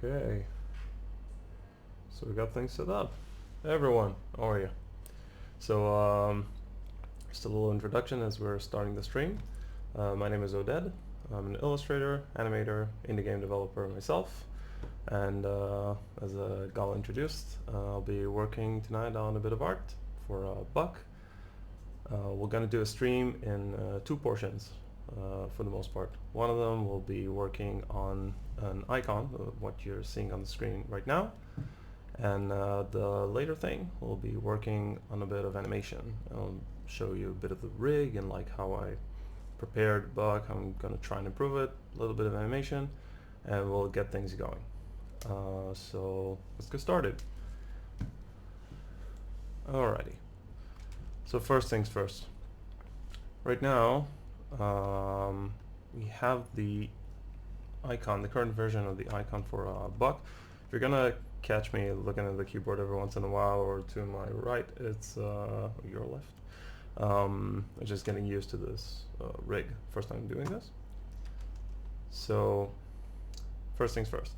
Okay, so we got things set up. Hey everyone, how are you? So, just a little introduction as we're starting the stream. My name is Oded. I'm an illustrator, animator, indie game developer myself. And as Gal introduced, I'll be working tonight on a bit of art for Buck. We're going to do a stream in two portions for the most part. One of them will be working on an icon, what you're seeing on the screen right now. And the later thing will be working on a bit of animation. I'll show you a bit of the rig and like how I prepared Buck. I'm going to try and improve it, a little bit of animation, and we'll get things going. So let's get started. Alrighty. So first things first. Right now, we have the icon, the current version of the icon for Buck. If you're gonna catch me looking at the keyboard every once in a while or to my right, it's your left. I'm just getting used to this rig. First time doing this. So first things first.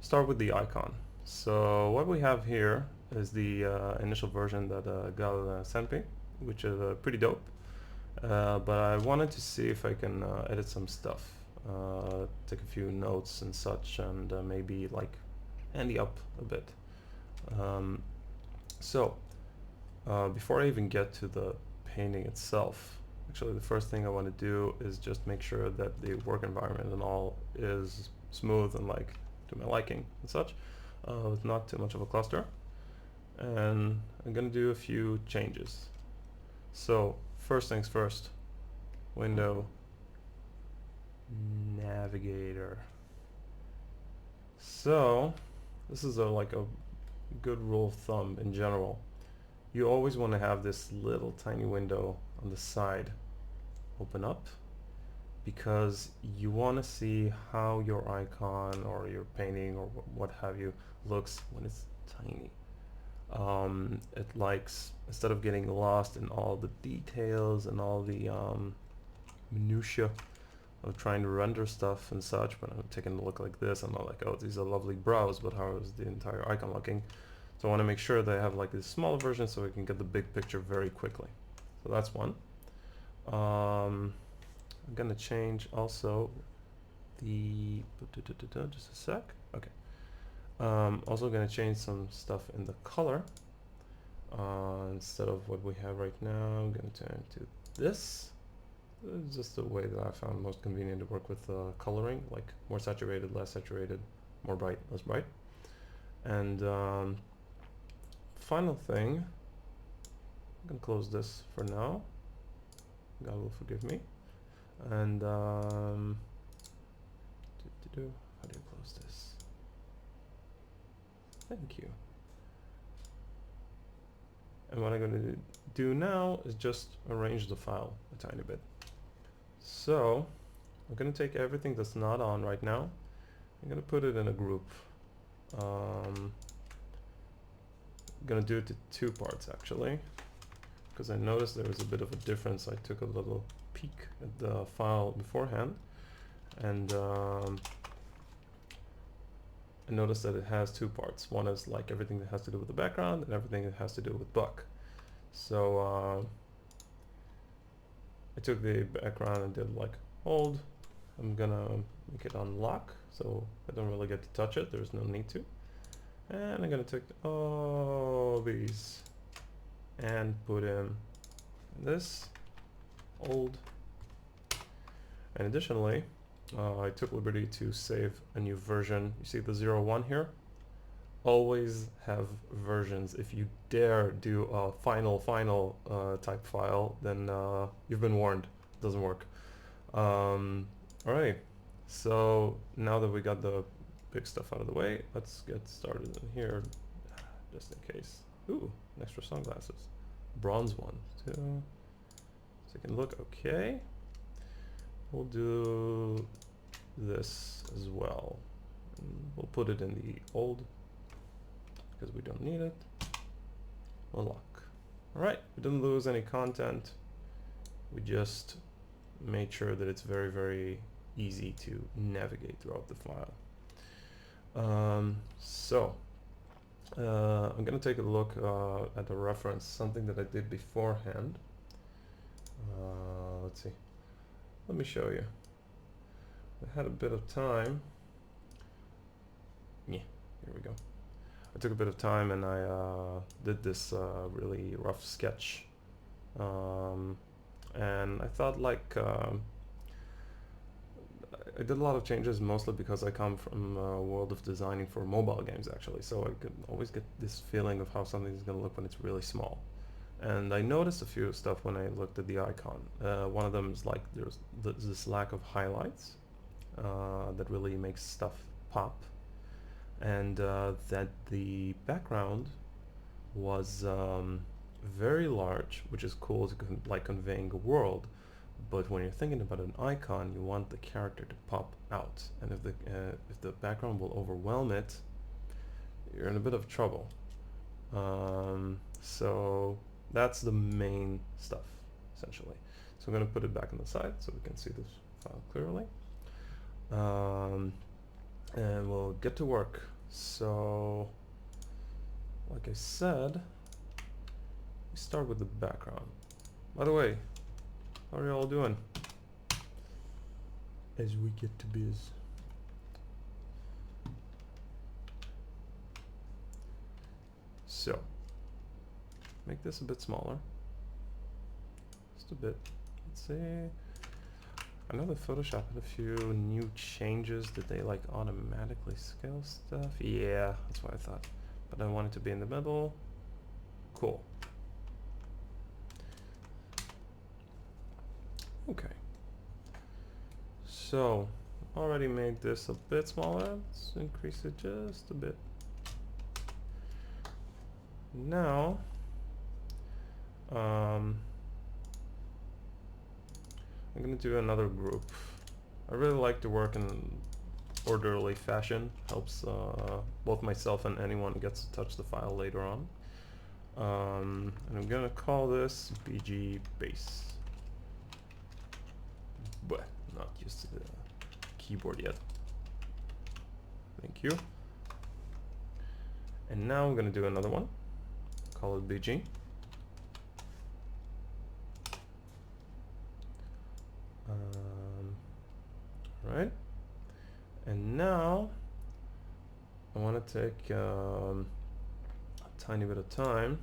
Start with the icon. So what we have here is the initial version that Gal sent me, which is pretty dope. But I wanted to see if I can edit some stuff, take a few notes and such, and maybe like handy up a bit. So before I even get to the painting itself, actually the first thing I want to do is just make sure that the work environment and all is smooth and like to my liking and such, with not too much of a cluster. And I'm gonna do a few changes. So first things first, window, navigator. So this is like a good rule of thumb in general. You always want to have this little tiny window on the side open up, because you want to see how your icon or your painting or what have you looks when it's tiny. It likes, instead of getting lost in all the details and all the minutia of trying to render stuff and such, but I'm taking a look like this, I'm not like, oh, these are lovely brows, but how is the entire icon looking? So I want to make sure that I have like this smaller version so we can get the big picture very quickly. So that's one. I'm gonna change also the, just a sec, okay. Also gonna change some stuff in the color. Instead of what we have right now, I'm gonna turn to this. It's just the way that I found most convenient to work with coloring, like more saturated, less saturated, more bright, less bright. And final thing, I'm gonna close this for now. God will forgive me. And how do you close this? Thank you. And what I'm going to do now is just arrange the file a tiny bit. So I'm going to take everything that's not on right now. I'm going to put it in a group. I'm going to do it to two parts actually, because I noticed there was a bit of a difference. I took a little peek at the file beforehand, and I noticed that it has two parts. One is like everything that has to do with the background and everything that has to do with Buck. So I took the background and did like hold. I'm gonna make it unlock, so I don't really get to touch it. There's no need to. And I'm gonna take all these and put in this old. And additionally, I took liberty to save a new version. You see the 01 here? Always have versions. If you dare do a final type file, then you've been warned. It doesn't work. Alright, so now that we got the big stuff out of the way, let's get started in here, just in case. Ooh, extra sunglasses. Bronze one, too. So you can look okay. We'll do this as well. And we'll put it in the old because we don't need it. Unlock. Alright, we didn't lose any content. We just made sure that it's very, very easy to navigate throughout the file. So I'm gonna take a look at a reference, something that I did beforehand. Let's see. Let me show you. I had a bit of time. Yeah, here we go. I took a bit of time and I did this really rough sketch. And I thought like I did a lot of changes mostly because I come from a world of designing for mobile games actually, so I could always get this feeling of how something is going to look when it's really small. And I noticed a few stuff when I looked at the icon. One of them is like there's this lack of highlights that really makes stuff pop, and that the background was very large, which is cool to like conveying a world. But when you're thinking about an icon, you want the character to pop out, and if the background will overwhelm it, you're in a bit of trouble. So that's the main stuff, essentially. So I'm going to put it back on the side so we can see this file clearly. And we'll get to work. So, like I said, we start with the background. By the way, how are you all doing? As we get to biz. So, make this a bit smaller. Just a bit. Let's see. I know that Photoshop had a few new changes. Did they like automatically scale stuff? Yeah, that's what I thought. But I want it to be in the middle. Cool. Okay. So, already made this a bit smaller. Let's increase it just a bit. Now, I'm going to do another group. I really like to work in orderly fashion. Helps both myself and anyone who gets to touch the file later on. And I'm going to call this BG base. But not used to the keyboard yet. Thank you. And now I'm going to do another one. Call it BG. Right. And now I want to take a tiny bit of time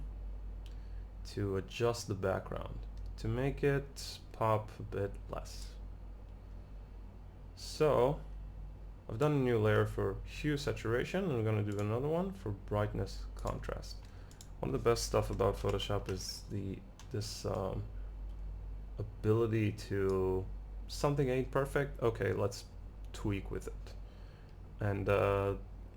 to adjust the background to make it pop a bit less. So I've done a new layer for hue saturation, and I'm going to do another one for brightness contrast. One of the best stuff about Photoshop is this ability to, something ain't perfect, okay, let's tweak with it. And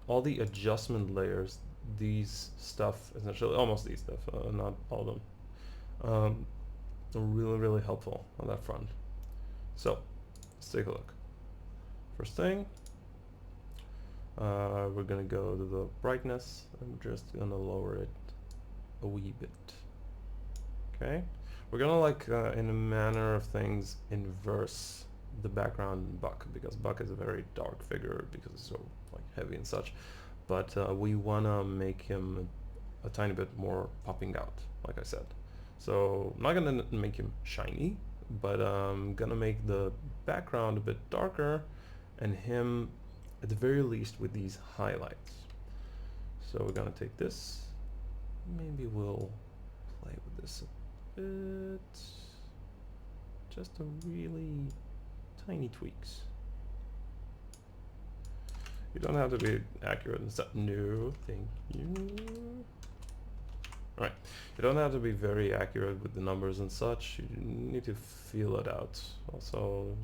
all the adjustment layers, these stuff, essentially almost these stuff, not all of them, are really, really helpful on that front. So let's take a look. First thing, we're gonna go to the brightness. I'm just gonna lower it a wee bit. Okay, we're gonna like in a manner of things inverse the background in Buck, because Buck is a very dark figure because it's so like heavy and such, but we wanna make him a tiny bit more popping out, like I said. So I'm not gonna make him shiny, but I'm gonna make the background a bit darker and him at the very least with these highlights. So we're gonna take this, maybe we'll play with this a bit, just a really tiny tweaks. You don't have to be accurate and stuff. No, thank you. Alright, you don't have to be very accurate with the numbers and such. You need to feel it out. Also,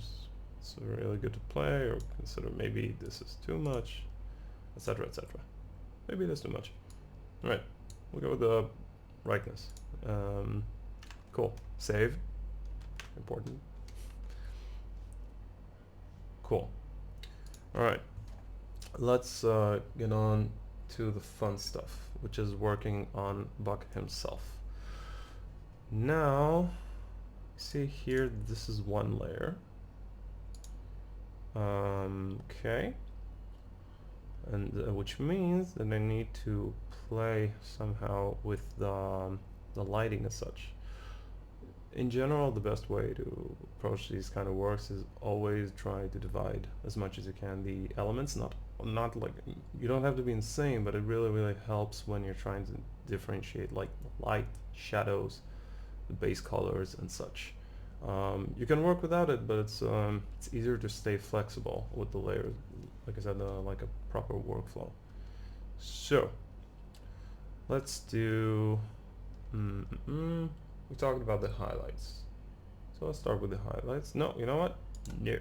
it's really good to play, or consider maybe this is too much, etc, etc. Maybe that's too much. Alright, we'll go with the brightness. Cool. Save. Important. Cool. Alright, let's get on to the fun stuff, which is working on Buck himself. Now, see here, this is one layer. Okay. and which means that I need to play somehow with the lighting as such. In general, the best way to approach these kind of works is always try to divide as much as you can the elements. Not like, you don't have to be insane, but it really helps when you're trying to differentiate like light, shadows, the base colors and such. You can work without it, but it's easier to stay flexible with the layers. Like I said, like a proper workflow. So let's do. We talked about the highlights, so let's start with the highlights. No, you know what? No,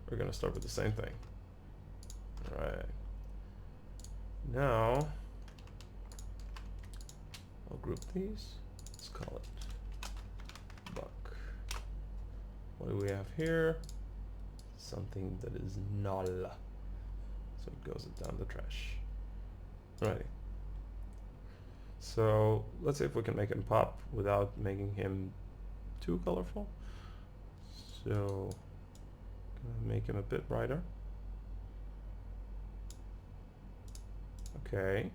we're gonna start with the same thing. All right. Now I'll group these. Let's call it buck. What do we have here? Something that is null, so it goes down the trash. Alrighty. So let's see if we can make him pop without making him too colorful. So gonna make him a bit brighter. Okay.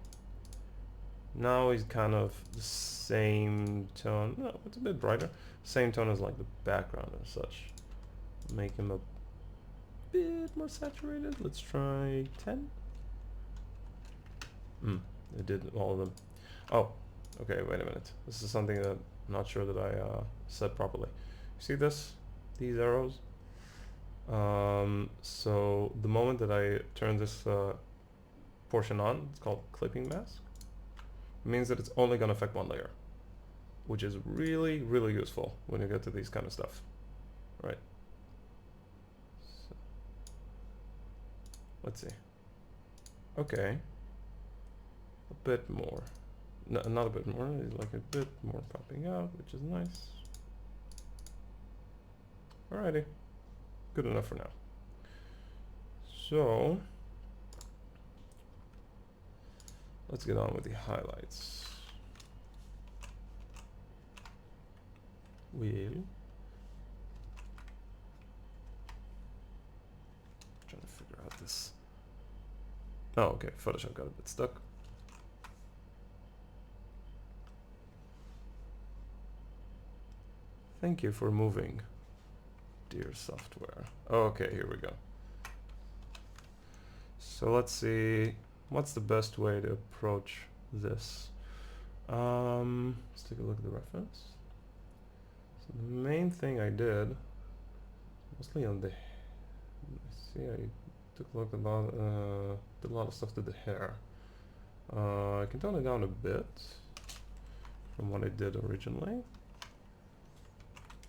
Now he's kind of the same tone. No, it's a bit brighter. Same tone as like the background and such. Make him a bit more saturated. Let's try 10. It did all of them. Oh, okay, wait a minute. This is something that I'm not sure that I said properly. You see this? These arrows? So the moment that I turn this portion on, it's called clipping mask. It means that it's only gonna affect one layer, which is really useful when you get to these kind of stuff. Right. So, let's see. Okay. A bit more. No, not a bit more, like a bit more popping out, which is nice. Alrighty. Good enough for now. So let's get on with the highlights. We'll trying to figure out this. Oh, okay, Photoshop got a bit stuck. Thank you for moving, dear software. Okay, here we go. So let's see, what's the best way to approach this? Let's take a look at the reference. So the main thing I did, mostly on the, see, I took a look about, did a lot of stuff to the hair. I can tone it down a bit from what I did originally.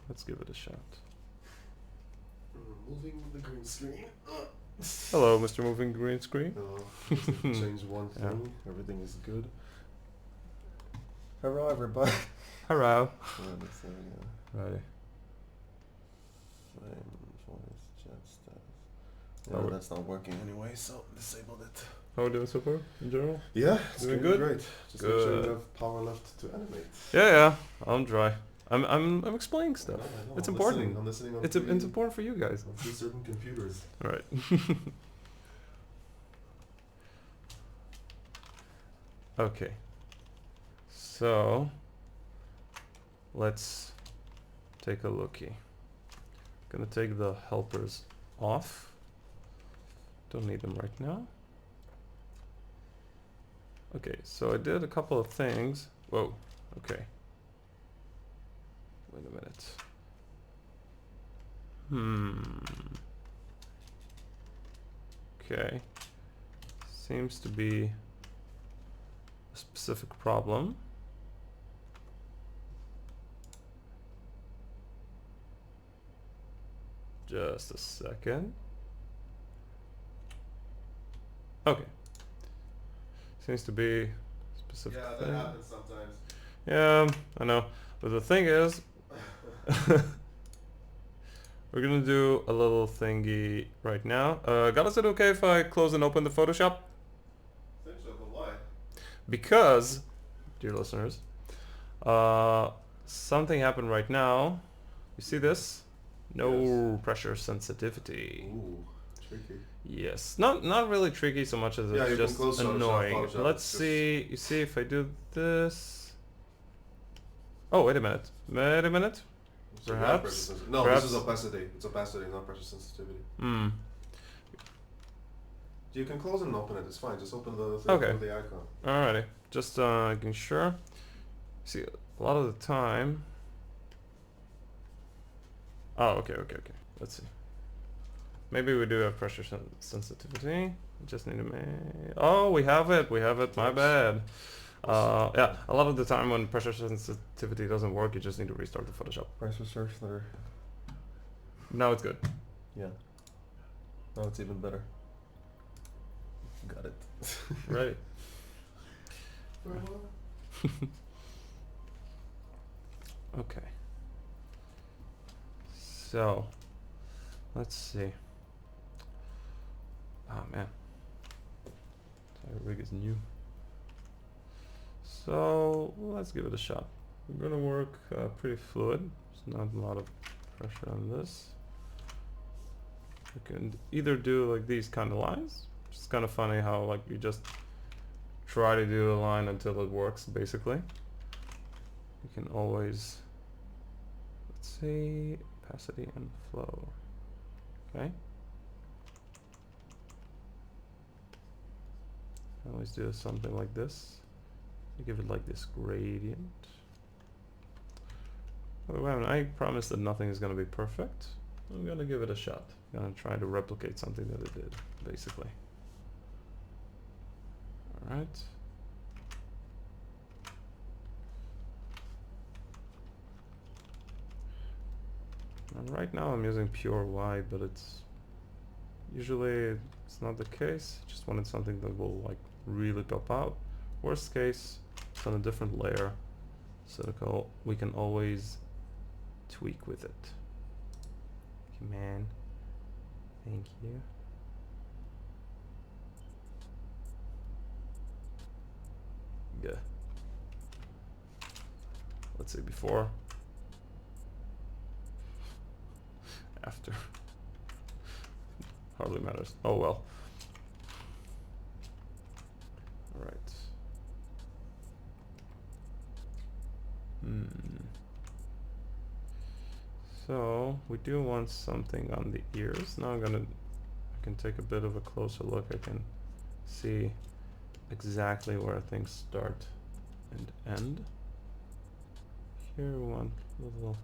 Let's give it a shot. Moving the green screen. Hello, Mr. Moving Green Screen. Change one thing. Yeah. Everything is good. Hello, everybody. Hello. Right. Yeah, that's not working anyway, so disabled it. How are we doing so far in general? Yeah, it's doing good. Good. Great. Just make sure you have power left to animate. Yeah, I'm dry. I'm explaining stuff. I know. It's I'm important. I'm listening on It's important for you guys. on 3 certain computers. All right. Okay. So let's take a looky. Gonna take the helpers off. Don't need them right now. Okay, so I did a couple of things. Whoa, okay. Wait a minute. Okay. Seems to be a specific problem. Just a second. Okay. Seems to be a specific thing. Yeah, that happens sometimes. Yeah, I know. But the thing is, we're gonna do a little thingy right now. God, is it okay if I close and open the Photoshop? Why? Because, dear listeners, something happened right now. You see this? No pressure sensitivity. Ooh, tricky. Yes, not really tricky so much as Yeah, it's you can just close Photoshop. annoying. Photoshop Let's is just see. You see if I do this. Oh, wait a minute. Wait a minute. so you have pressure Perhaps. sensitivity. No, this is Perhaps. opacity. It's opacity, not pressure sensitivity. Hmm. You can close and open it. It's fine. Just open the thing Okay. with the icon. Alrighty. Just making sure. See, a lot of the time. Oh, okay. Let's see. Maybe we do have pressure sensitivity. Just need to make. Oh, we have it. My Oops. bad. Awesome. Yeah. A lot of the time when pressure sensitivity doesn't work, you just need to restart the Photoshop. Pressure search there. Now it's good. Yeah. Now it's even better. Got it. Right. Okay. So, let's see. Oh man. Our rig is new. So, let's give it a shot. We're gonna work pretty fluid. There's not a lot of pressure on this. We can either do like these kind of lines. It's kind of funny how like you just try to do a line until it works, basically. You can always, let's say, opacity and flow. Okay. I always do something like this. You give it like this gradient. By the way, I promise that nothing is going to be perfect. I'm going to give it a shot. I'm going to try to replicate something that it did, basically. Alright. And right now I'm using pure white, but usually it's not the case. Just wanted something that will like really pop out. Worst case, it's on a different layer, so we can always tweak with it. Man, thank you. Yeah. Let's see, before, after. Hardly matters. Oh well. All right. So we do want something on the ears. Now I can take a bit of a closer look. I can see exactly where things start and end. Here we want a little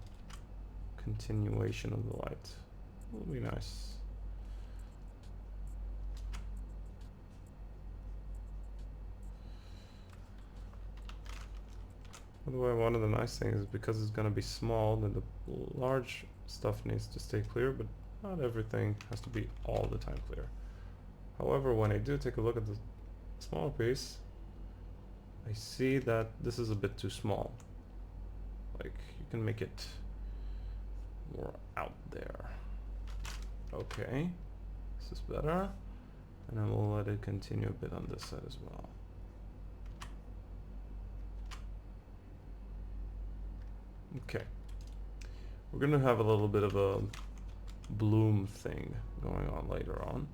continuation of the light. Will be nice. By the way, one of the nice things is because it's going to be small, then the large stuff needs to stay clear, but not everything has to be all the time clear. However, when I do take a look at the smaller piece, I see that this is a bit too small. Like, you can make it more out there. Okay, this is better. And then we'll let it continue a bit on this side as well. Okay, we're gonna have a little bit of a bloom thing going on later on,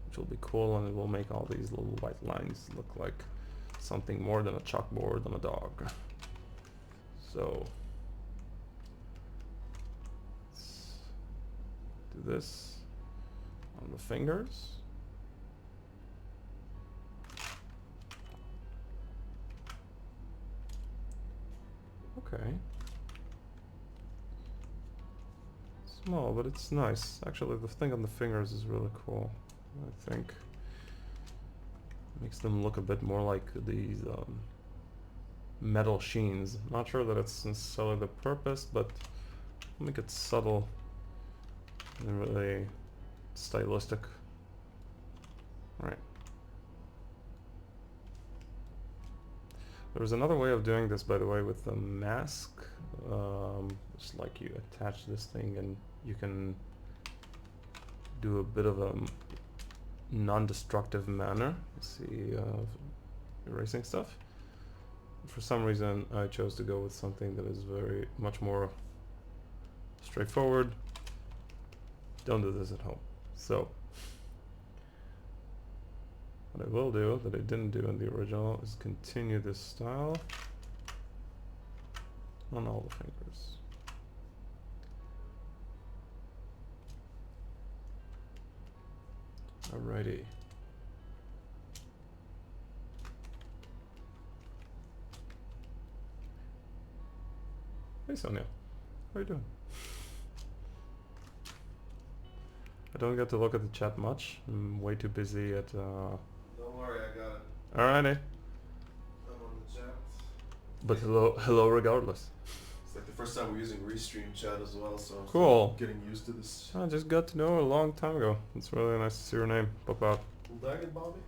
which will be cool, and it will make all these little white lines look like something more than a chalkboard on a dog. So let's do this on the fingers. Okay. Small, but it's nice. Actually, the thing on the fingers is really cool, I think. Makes them look a bit more like these metal sheens. Not sure that it's necessarily the purpose, but make it subtle and really stylistic. Right. There's another way of doing this, by the way, with the mask. It's like you attach this thing and you can do a bit of a non-destructive manner. You see, erasing stuff. For some reason, I chose to go with something that is much more straightforward. Don't do this at home. So, What I will do, that I didn't do in the original, is continue this style on all the fingers. Alrighty. Hey Sonia, how are you doing? I don't get to look at the chat much. I'm way too busy at Don't worry, I got it. Alrighty. I'm on the chat. But hello regardless. It's like the first time we're using Restream chat as well, so I'm Cool. getting used to this. I just got to know her a long time ago. It's really nice to see her name pop out. Dag it, Bobby.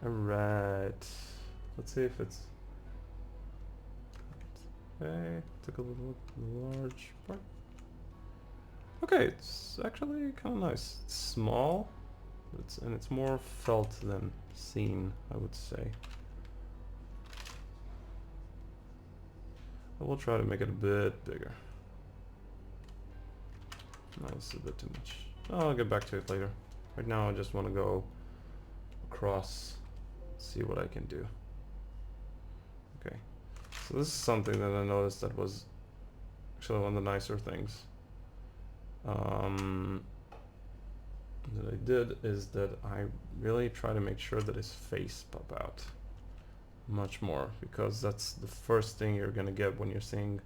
Alright. Let's see if it's... Okay, took a little large part. Okay, it's actually kind of nice. It's small, and it's more felt than seen, I would say. I will try to make it a bit bigger. No, it's a bit too much. I'll get back to it later. Right now I just want to go across, see what I can do. Okay, so this is something that I noticed that was actually one of the nicer things that I did, is that I really try to make sure that his face pop out much more, because that's the first thing you're gonna get when you're seeing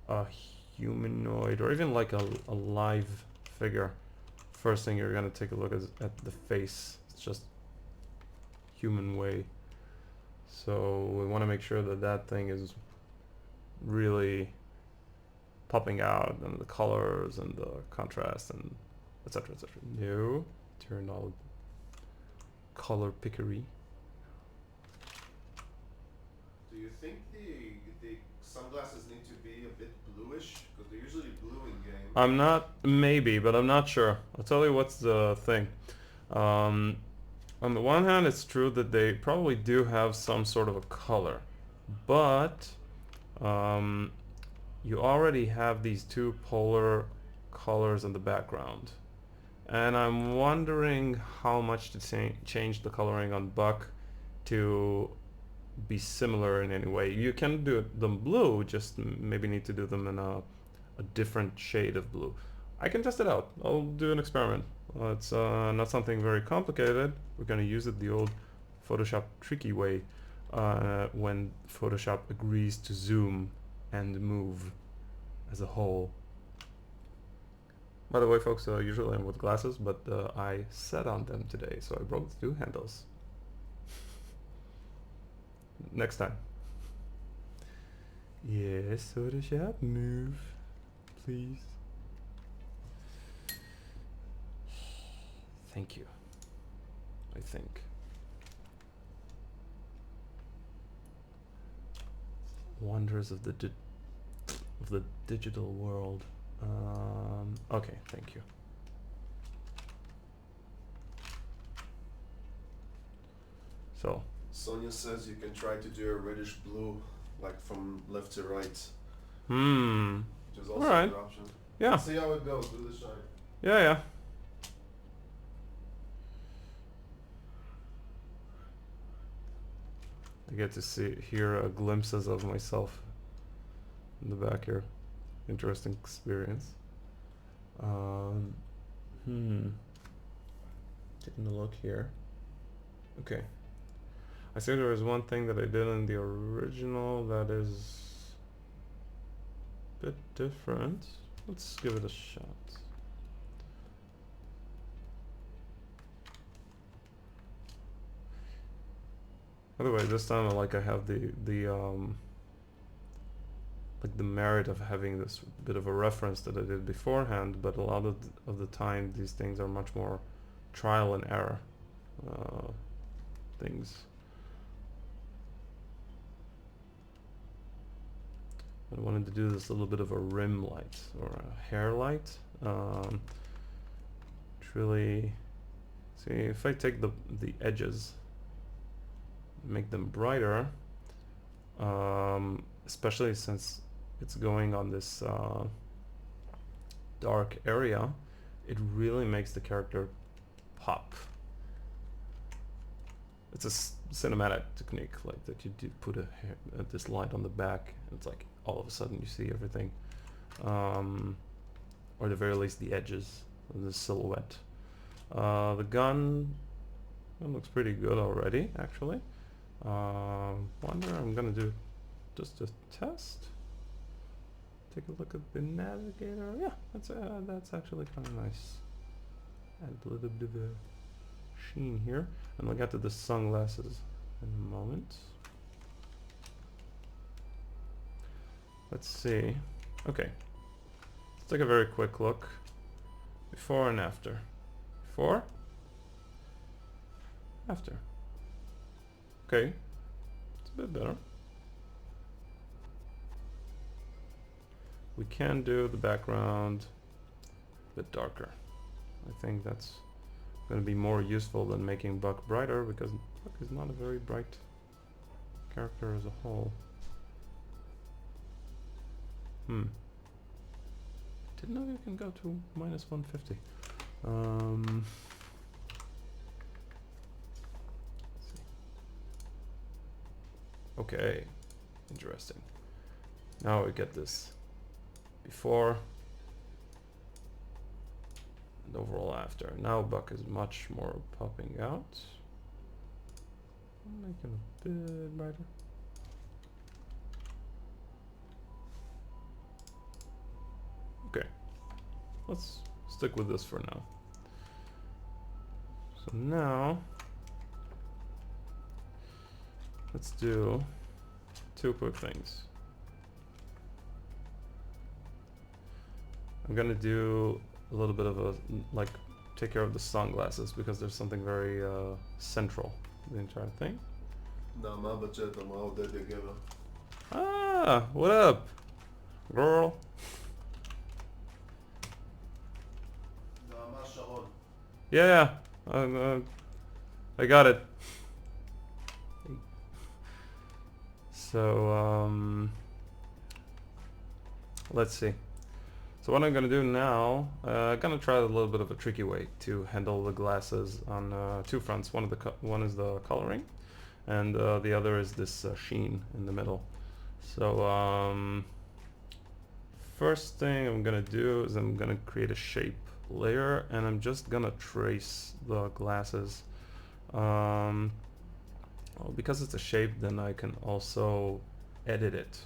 a humanoid or even like a live figure. First thing you're gonna take a look at the face. It's just human way. So we want to make sure that that thing is really popping out, and the colors and the contrast and etc, etc. No, turn all color pickery. Do you think the sunglasses need to be a bit bluish? Because they're usually blue in game. I'm not, maybe, but I'm not sure. I'll tell you what's the thing. On the one hand, it's true that they probably do have some sort of a color, but you already have these two polar colors in the background. And I'm wondering how much to change the coloring on Buck to be similar in any way. You can do them blue, just maybe need to do them in a different shade of blue. I can test it out. I'll do an experiment. It's not something very complicated. We're going to use it the old Photoshop tricky way, when Photoshop agrees to zoom and move as a whole. By the way, folks, usually I'm with glasses, but I sat on them today, so I broke the two handles. Next time. Yes, Photoshop, move, please. Thank you. I think. Wonders of the digital world. Okay, thank you. So. Sonia says you can try to do a reddish blue, like from left to right. Which is also Alright. an option. Yeah. See how it goes. Do the shine. Yeah, yeah. I get to hear glimpses of myself in the back here. Interesting experience. Taking a look here. Okay. I see there is one thing that I did in the original that is a bit different. Let's give it a shot. By the way, this time I have the like the merit of having this bit of a reference that I did beforehand, but a lot of the time these things are much more trial and error things. I wanted to do this a little bit of a rim light or a hair light. Really, see if I take the edges, make them brighter, especially since it's going on this dark area, it really makes the character pop. It's a cinematic technique, like that you do put this light on the back, and it's like all of a sudden you see everything, or at the very least the edges of the silhouette. The gun, it looks pretty good already, actually. Wonder I'm gonna do just a test. Take a look at the navigator. Yeah, that's actually kind of nice. Add a little bit of a sheen here, and we'll get to the sunglasses in a moment. Let's see. Okay, let's take a very quick look. Before and after. Before. After. Okay, it's a bit better. We can do the background a bit darker. I think that's going to be more useful than making Buck brighter, because Buck is not a very bright character as a whole. Didn't know you can go to -150. Let's see. Okay, interesting. Now we get this before and overall after. Now Buck is much more popping out. I'll make him a bit brighter. Okay, let's stick with this for now. So now let's do two quick things. I'm gonna do a little bit of a, like, take care of the sunglasses, because there's something very central to the entire thing. Ah, what up, girl? Yeah, I got it. So, let's see. So what I'm gonna do now, I'm gonna try a little bit of a tricky way to handle the glasses on two fronts. One is the coloring, and the other is this sheen in the middle. So first thing I'm gonna do is I'm gonna create a shape layer, and I'm just gonna trace the glasses. Well, because it's a shape, then I can also edit it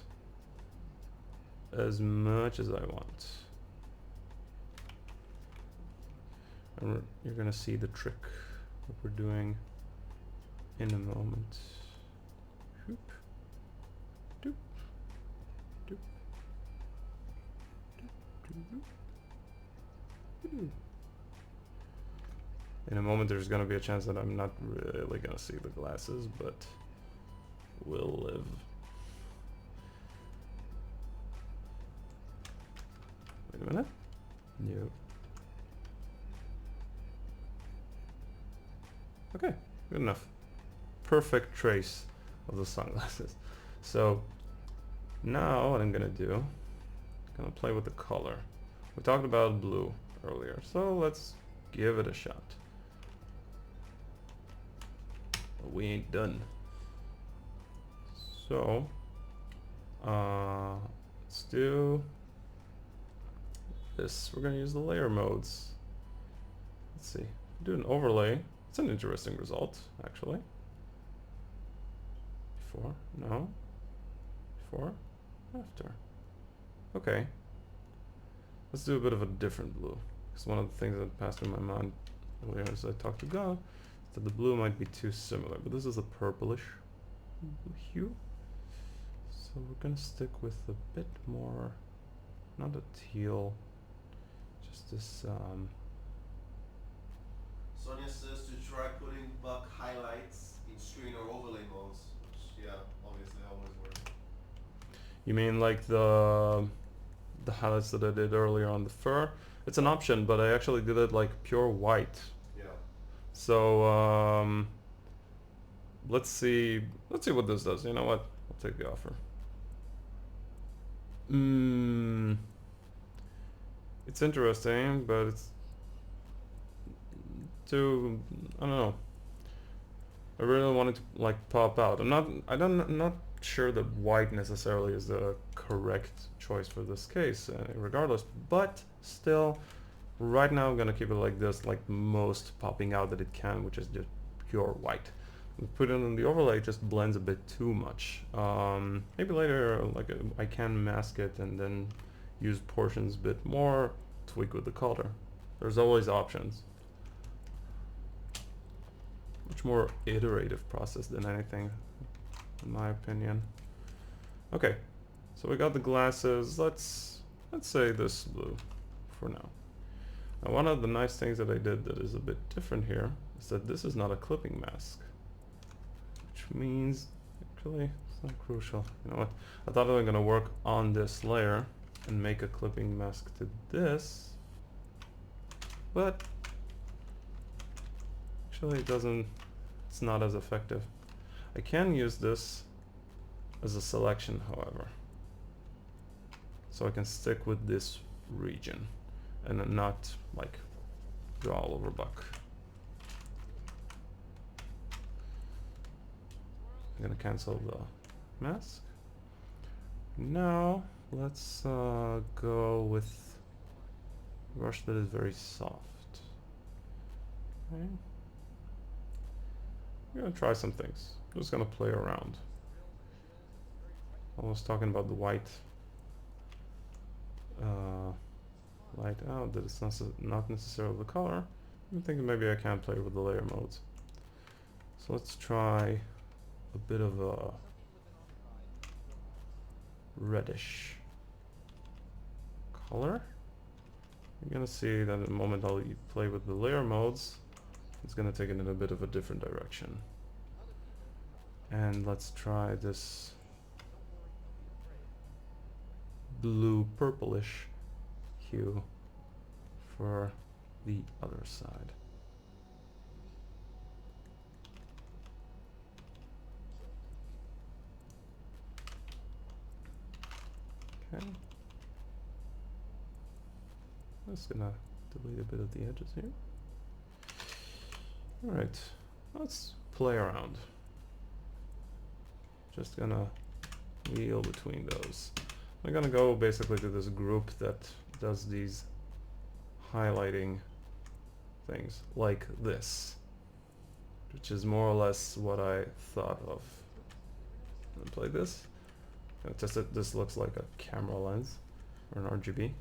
as much as I want. And you're gonna see the trick that we're doing in a moment. Shoop. Doop. Doop. Doop. Doop. In a moment there's gonna be a chance that I'm not really gonna see the glasses, but we'll live. Wait a minute. No. Okay, good enough. Perfect trace of the sunglasses. So now what I'm gonna do, I'm gonna play with the color. We talked about blue earlier, so let's give it a shot. But we ain't done. So let's do this. We're gonna use the layer modes. Let's see. Do an overlay. It's an interesting result, actually. Before, no. Before, after. Okay. Let's do a bit of a different blue. Because one of the things that passed through my mind earlier as I talked to Go, is that the blue might be too similar. But this is a purplish hue. So we're gonna stick with a bit more, not a teal, just this, Sonia says to try putting Buck highlights in screen or overlay modes, which, yeah, obviously always works. You mean like the highlights that I did earlier on the fur? It's an option, but I actually did it like pure white. Yeah. So let's see what this does. You know what? I'll take the offer. It's interesting, but it's to, I don't know, I really want it to like pop out. I'm not sure that white necessarily is the correct choice for this case, regardless, but still, right now I'm gonna keep it like this, like most popping out that it can, which is just pure white. Put it on the overlay, it just blends a bit too much. Maybe later, like I can mask it and then use portions a bit more, tweak with the color. There's always options. Much more iterative process than anything, in my opinion. Okay, so we got the glasses. Let's say this blue for now. Now, one of the nice things that I did that is a bit different here is that this is not a clipping mask, which means actually it's not crucial. You know what? I thought I was gonna work on this layer and make a clipping mask to this, but actually it doesn't. It's not as effective. I can use this as a selection, however, so I can stick with this region and then not like go all over Buck. I'm gonna cancel the mask. Now let's go with a brush that is very soft. Okay. I'm gonna try some things. I'm just gonna play around. I was talking about the white light out, that it's not necessarily the color. I'm thinking maybe I can play with the layer modes. So let's try a bit of a reddish color. You're gonna see that the moment I'll play with the layer modes, it's gonna take it in a bit of a different direction. And let's try this blue purplish hue for the other side. Okay. I'm just gonna delete a bit of the edges here. Alright, let's play around. Just gonna wheel between those. I'm gonna go basically to this group that does these highlighting things like this, which is more or less what I thought of. I'm gonna play this. Gonna test it. This looks like a camera lens or an RGB.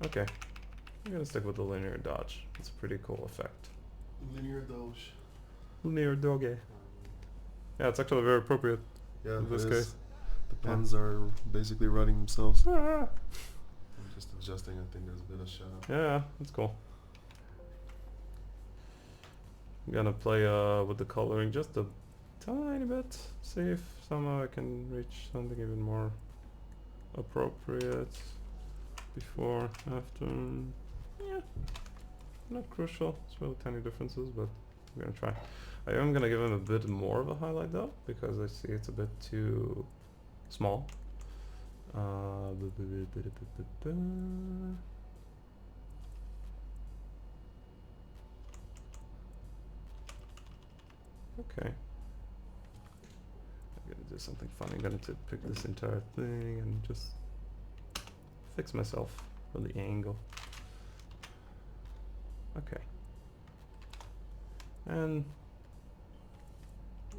Okay, I'm gonna stick with the linear dodge. It's a pretty cool effect. Linear dodge. Linear doggy. Yeah, it's actually very appropriate. Yeah, In this it case. is. The puns are basically running themselves. Ah. I'm just adjusting. I think there's a bit of shadow. Yeah, that's cool. I'm gonna play with the coloring just a tiny bit. See if somehow I can reach something even more appropriate. Before, after. Yeah, not crucial. It's really tiny differences, but I'm gonna try. I am gonna give him a bit more of a highlight though, because I see it's a bit too small. Okay. I'm gonna do something fun. I'm gonna pick this entire thing and just fix myself for the angle. Okay. And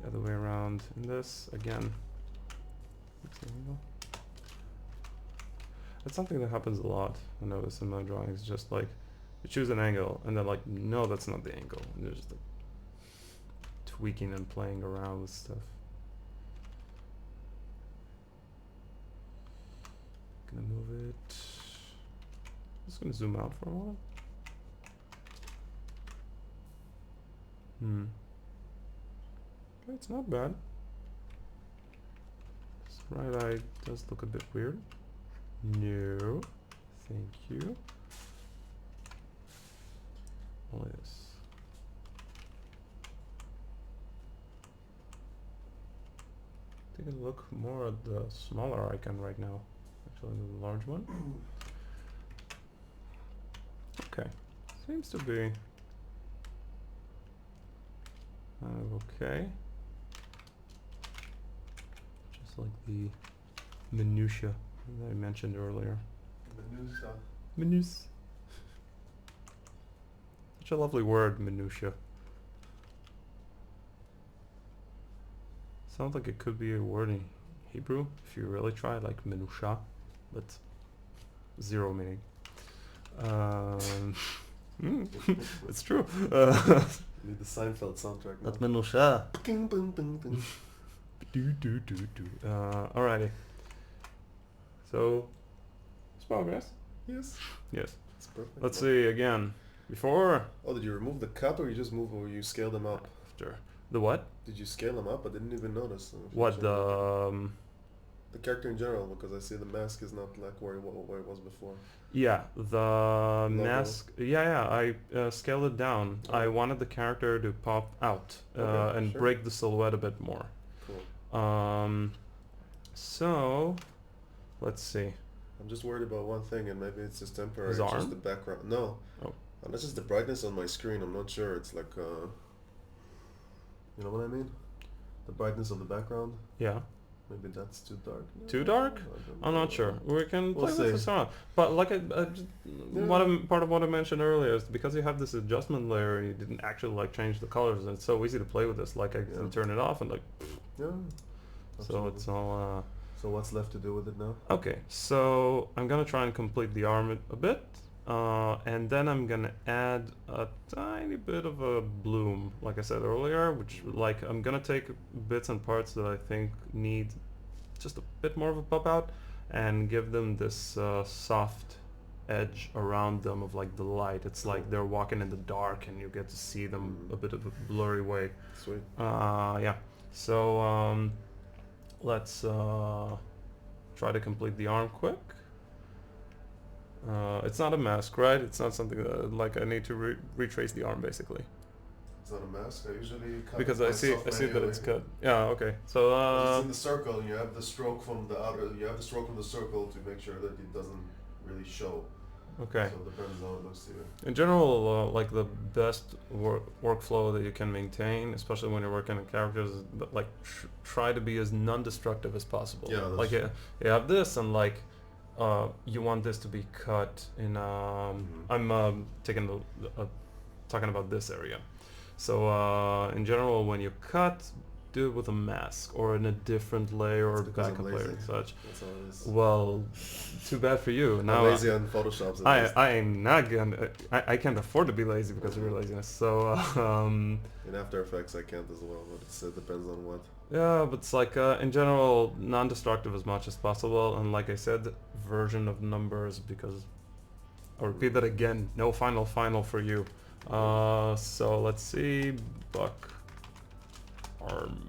the other way around in this again. Fix the angle. That's something that happens a lot. I notice in my drawings, just like you choose an angle and then like, no, that's not the angle. And you're just like tweaking and playing around with stuff. Gonna move it. Just gonna zoom out for a while. Okay, it's not bad. This right eye does look a bit weird. No, thank you. Only this. Take a look more at the smaller icon right now, actually the large one. Okay, seems to be okay. Just like the minutia that I mentioned earlier. Menusa. Minus. Such a lovely word, minutia. Sounds like it could be a word in Hebrew if you really try, like minusha, but zero meaning. It's true. Need the Seinfeld soundtrack now. That minusha. Ding, ding, ding, ding. Alrighty. So, it's progress. Yes. Yes. It's perfect. Let's see again. Before, Oh, did you remove the cut or you just move or you scale them up? after. The what? Did you scale them up? I didn't even notice. What, The character in general, because I see the mask is not like where it was before. yeah, the mask. Yeah, I scaled it down. Oh. I wanted the character to pop out Okay, and sure. break the silhouette a bit more. Cool. So, let's see. I'm just worried about one thing, and maybe it's just temporary. His It's arm? just the background. No. Oh. That's just the brightness on my screen. I'm not sure. It's like, you know what I mean? The brightness of the background. Yeah. Maybe that's too dark. Too dark? I don't I'm know. not sure. We can We'll play see. with this around. But like part of what I mentioned earlier is because you have this adjustment layer, you didn't actually like change the colors, and it's so easy to play with this. Like I can Yeah. turn it off and like, Yeah. so Absolutely. it's all. So what's left to do with it now? Okay, so I'm gonna try and complete the arm a bit, and then I'm gonna add a tiny bit of a bloom, like I said earlier, which like I'm gonna take bits and parts that I think need just a bit more of a pop out, and give them this soft edge around them of like the light. It's like they're walking in the dark, and you get to see them a bit of a blurry way. Sweet. Yeah. So let's try to complete the arm quick. It's not a mask, right? It's not something that like I need to retrace the arm basically. It's not a mask. I usually cut Because it I see myself that it's manually. cut. Yeah. Okay. So It's in the circle, and you have the stroke from the outer. You have the stroke from the circle to make sure that it doesn't really show. okay. So it depends on how it looks to you. In general, like the best workflow that you can maintain, especially when you're working on characters, is like try to be as non-destructive as possible. Yeah, that's like true. you have this, and like you want this to be cut in. I'm taking talking about this area. So in general, when you cut, do it with a mask or in a different layer or It's because I'm backup layer lazy. and such. That's all it is. Well, too bad for you. I'm Now lazy on Photoshop. I am not gonna. I can't afford to be lazy because of your laziness. So In After Effects, I can't as well, but it depends on what. yeah, but it's like in general, non-destructive as much as possible, and like I said, version of numbers because I'll repeat that again. No final for you. So let's see, buck arm.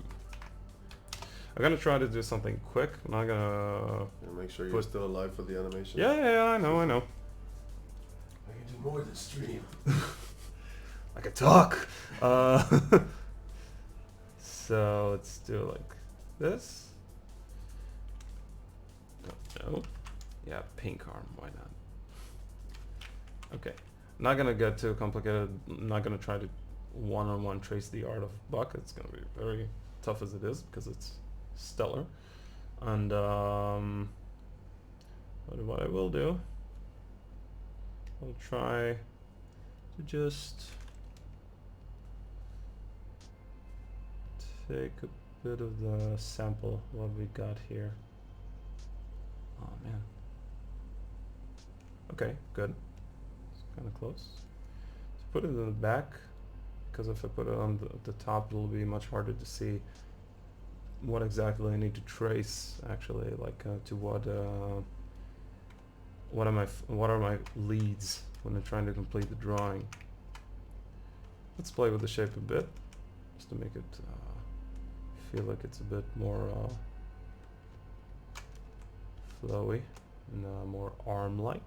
I'm gonna try to do something quick. I'm not gonna. Make sure you're still alive for the animation. Yeah, I know. I can do more than stream. I can talk. So let's do like this. No. Yeah, pink arm. Why not? Okay. Not gonna get too complicated. I'm not gonna try to one-on-one trace the art of Buck. It's gonna be very tough as it is because it's stellar. And what I will do, I'll try to just take a bit of the sample what we got here. Oh man. Okay, good. It's kind of close. Let's put it in the back, because if I put it on the top, it'll be much harder to see what exactly I need to trace. Actually, like to what are my leads when I'm trying to complete the drawing. Let's play with the shape a bit, just to make it feel like it's a bit more flowy and more arm-like.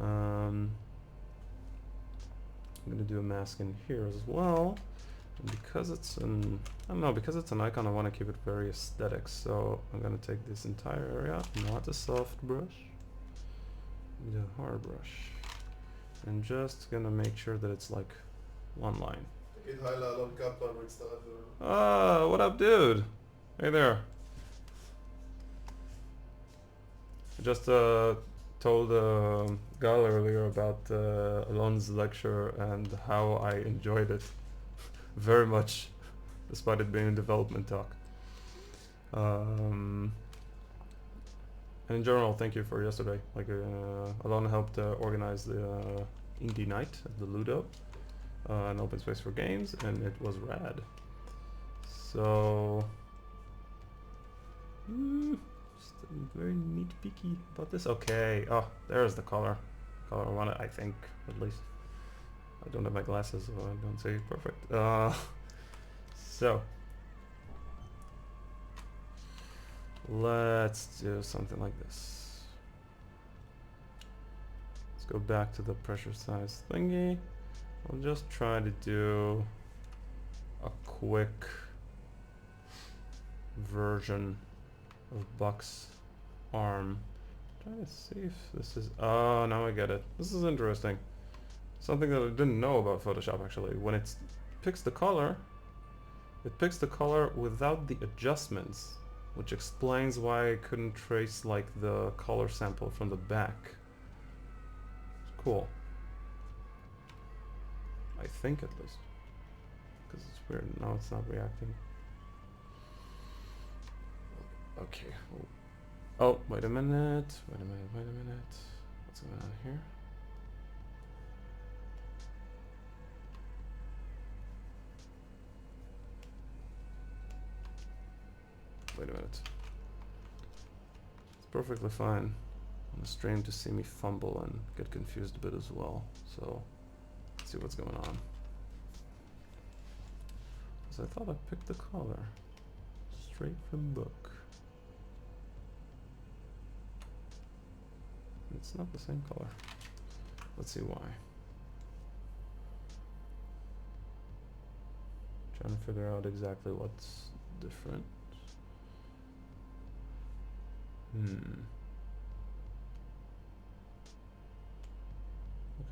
I'm gonna do a mask in here as well, and because it's an because it's an icon, I want to keep it very aesthetic. So I'm gonna take this entire area, not a soft brush, the hard brush, And just gonna make sure that it's like one line. Ah, what up, dude? Hey there. I just told Gal earlier about Alon's lecture and how I enjoyed it very much, despite it being a development talk. And in general, thank you for yesterday. Like, Alon helped organize the indie night at the Ludo, an open space for games, and it was rad. So, just very nitpicky about this. Okay, oh, there's the color. Color I want it, I think, at least. I don't have my glasses, so I don't see perfect. So, let's do something like this. Let's go back to the pressure size thingy. I'll just try to do a quick version of Buck's arm. Trying to see if this is... Oh, now I get it. This is interesting. Something that I didn't know about Photoshop, actually. When it picks the color, it picks the color without the adjustments, which explains why I couldn't trace like the color sample from the back. It's cool. I think, at least. Because it's weird. Now it's not reacting. Okay. Oh, wait a minute. Wait a minute. Wait a minute. What's going on here? Wait a minute. It's perfectly fine on the stream to see me fumble and get confused a bit as well. So, let's see what's going on. Because I thought I picked the color straight from book. It's not the same color. Let's see why. Trying to figure out exactly what's different.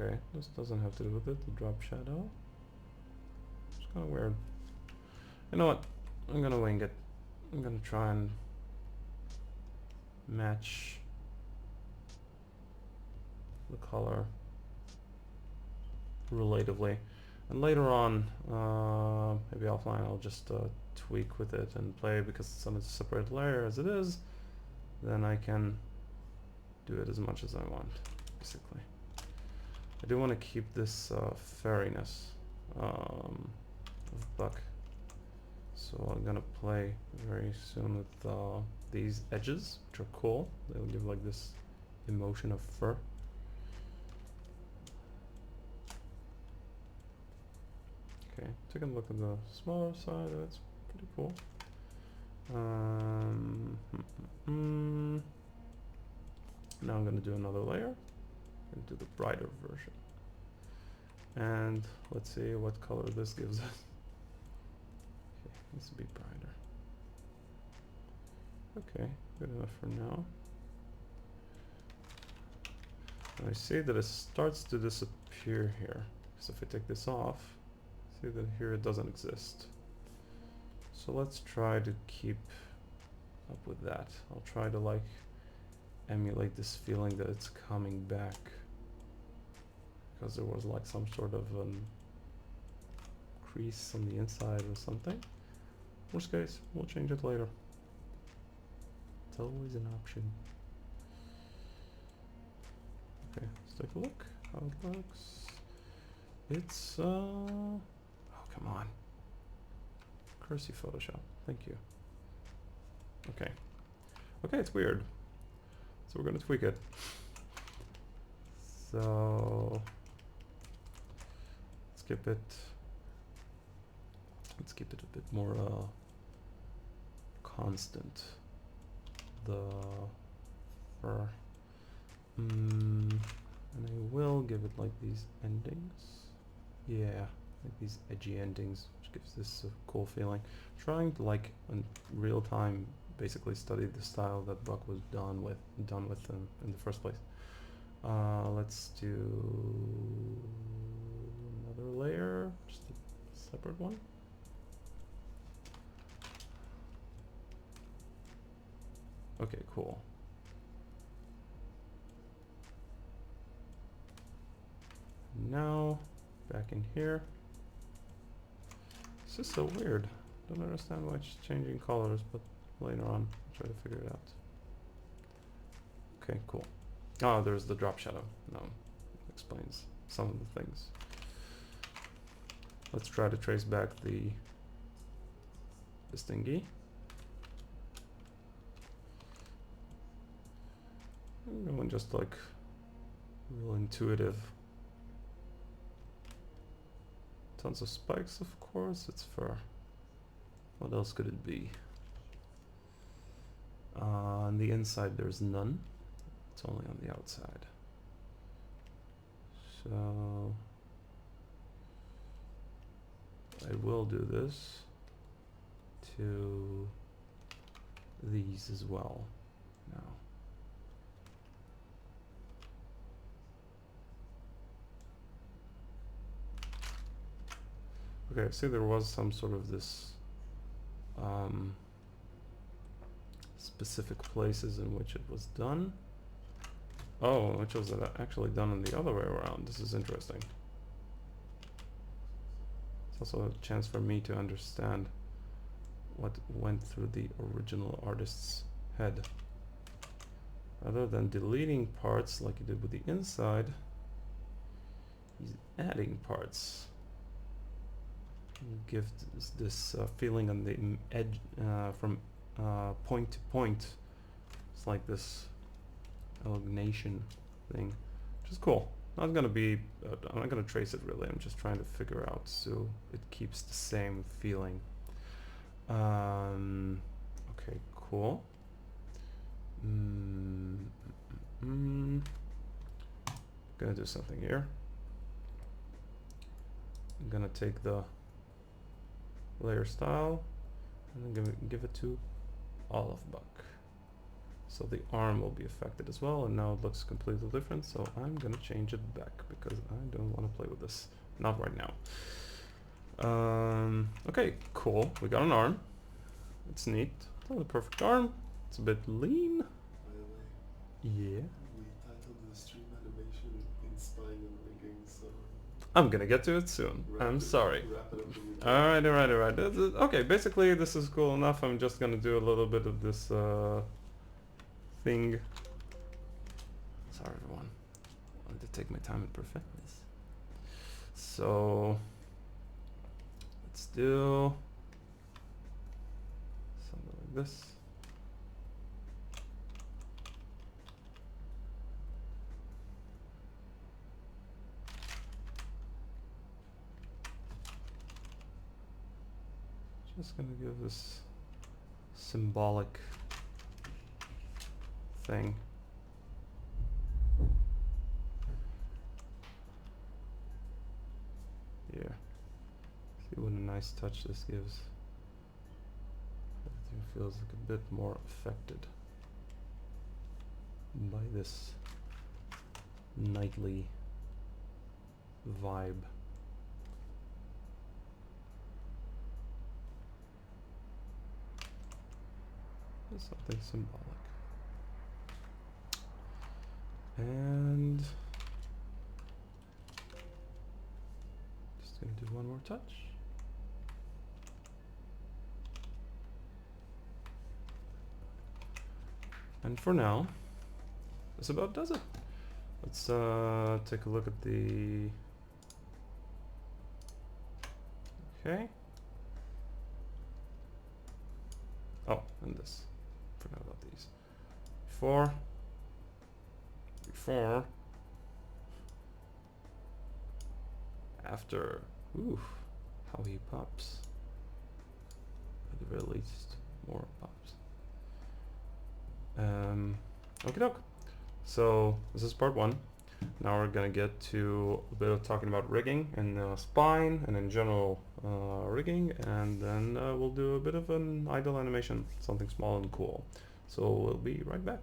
Okay, this doesn't have to do with it. The drop shadow. It's kind of weird. You know what? I'm gonna wing it. I'm gonna try and match the color relatively, and later on, maybe offline, I'll just tweak with it and play, because it's on a separate layer as it is. Then I can do it as much as I want, basically. I do want to keep this fairiness of Buck, so I'm gonna play very soon with these edges, which are cool. They'll give like this emotion of fur. Okay, take a look at the smaller side. That's pretty cool. Now I'm going to do another layer. I'm going to do the brighter version. And let's see what color this gives us. Okay, needs to be brighter. Okay, good enough for now. And I see that it starts to disappear here. So if I take this off, see that here it doesn't exist. So let's try to keep up with that. I'll try to like emulate this feeling that it's coming back, because there was like some sort of crease on the inside or something. Worst case, we'll change it later. It's always an option. Okay, let's take a look how it looks. It's oh, come on. Cursey Photoshop, thank you. Okay. Okay, it's weird. So we're gonna tweak it. So let's keep it a bit more constant. The fur. And I will give it like these endings. Yeah, like these edgy endings, which gives this a cool feeling. Trying to like in real time basically study the style that Buck was done with in the first place. Let's do another layer, just a separate one. Okay, cool. Now, back in here. This is so weird. Don't understand why it's changing colors, but later on, I'll try to figure it out. Okay, cool. Oh, there's the drop shadow. No, explains some of the things. Let's try to trace back this thingy. I'm going just like real intuitive. Tons of spikes, of course. It's fur. What else could it be? On the inside, there's none. It's only on the outside. So I will do this to these as well now. Okay, I see there was some sort of this specific places in which it was done. Oh, which was actually done in the other way around. This is interesting. It's also a chance for me to understand what went through the original artist's head. Rather than deleting parts like he did with the inside, he's adding parts. Give this feeling on the edge from point to point. It's like this elongation thing, which is cool. I'm not gonna trace it really. I'm just trying to figure out so it keeps the same feeling. Okay, cool. Gonna do something here. I'm gonna take the layer style and then give it to all of buck. So the arm will be affected as well, and now it looks completely different. So I'm gonna change it back because I don't want to play with this. Not right now. Okay, cool. We got an arm. It's neat. It's not a perfect arm. It's a bit lean. By the way, Yeah. we titled the stream animation in spying and rigging, so I'm gonna get to it soon. I'm sorry. wrap it up when you Alright. Okay, basically this is cool enough. I'm just gonna do a little bit of this thing. Sorry everyone. I wanted to take my time and perfect this. So let's do something like this. Just gonna give this symbolic thing. Yeah. See what a nice touch this gives. Everything feels like a bit more affected by this nightly vibe. Just something symbolic. And just gonna do one more touch. And for now, this about does it. Let's take a look at the. Okay. Oh, and this. Forgot about these. Before. After. Oof. How he pops. At the very least, more pops. Okie doke. So this is part one. Now we're gonna get to a bit of talking about rigging and spine and in general rigging, and then we'll do a bit of an idle animation, something small and cool. So we'll be right back.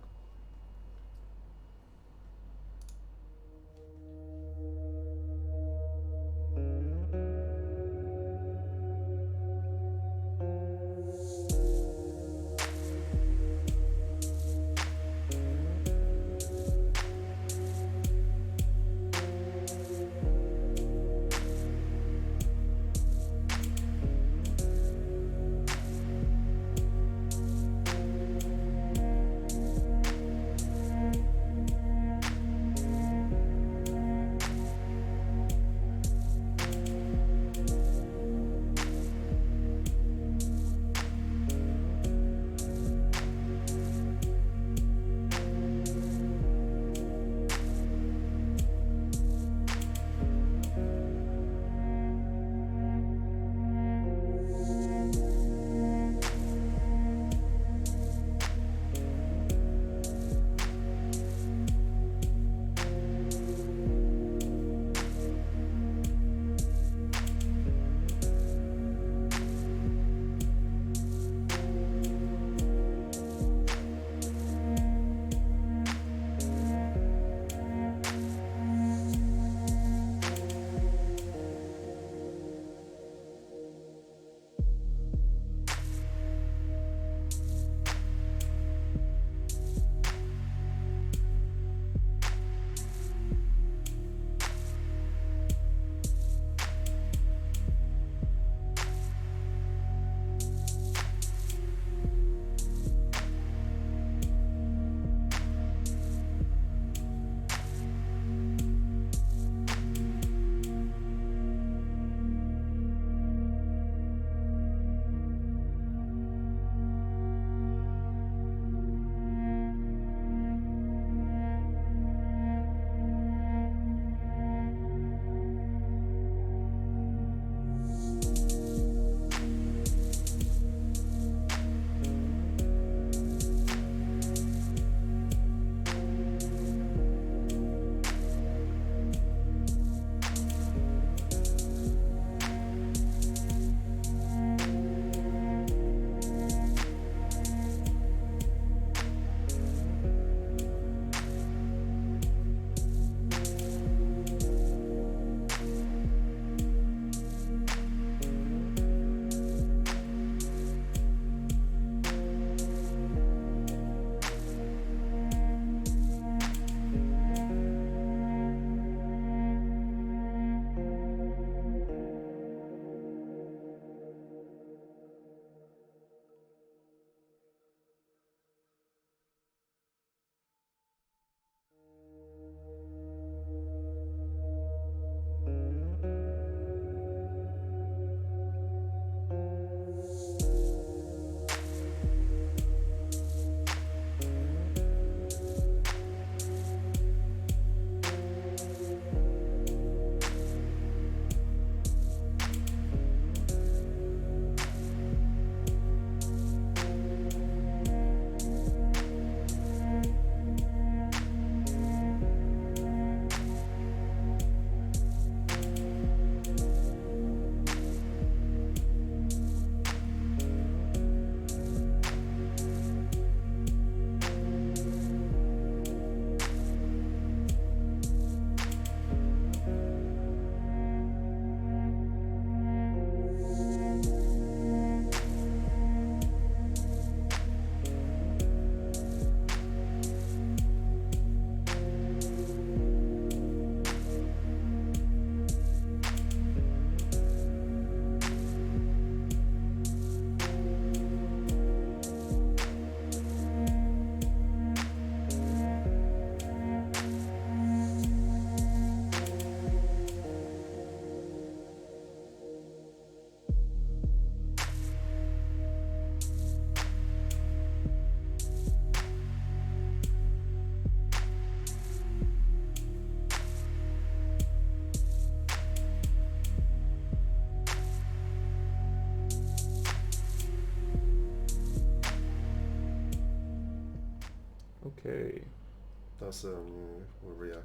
we'll react.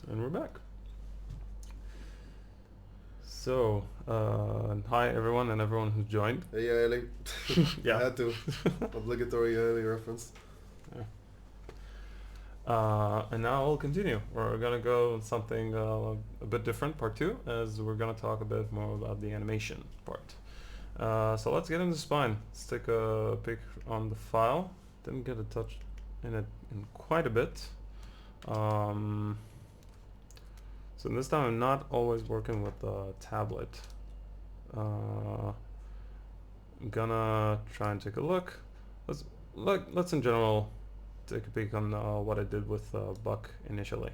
And we're back. So, hi everyone and everyone who's joined. Hey, Eli. Yeah. I had to. Obligatory Eli reference. And now we'll continue. We're gonna go with something a bit different, part 2, as we're gonna talk a bit more about the animation part. So let's get into spine. Let's take a peek on the file. Didn't get a touch in it in quite a bit. So this time I'm not always working with the tablet. I'm gonna try and take a look. Let's in general take a peek on what I did with Buck initially.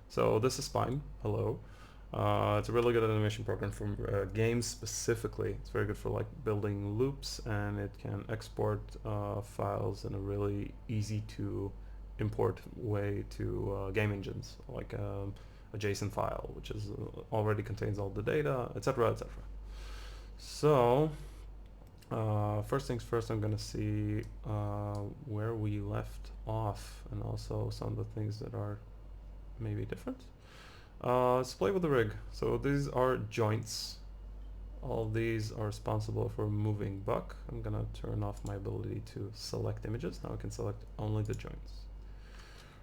So this is Spine. Hello. It's a really good animation program for games specifically. It's very good for like building loops, and it can export files in a really easy to import way to game engines, like a JSON file, which is already contains all the data, etc., etc. So first things first, I'm gonna see where we left off, and also some of the things that are maybe different. Let's play with the rig. So these are joints. All of these are responsible for moving Buck. I'm gonna turn off my ability to select images. Now I can select only the joints.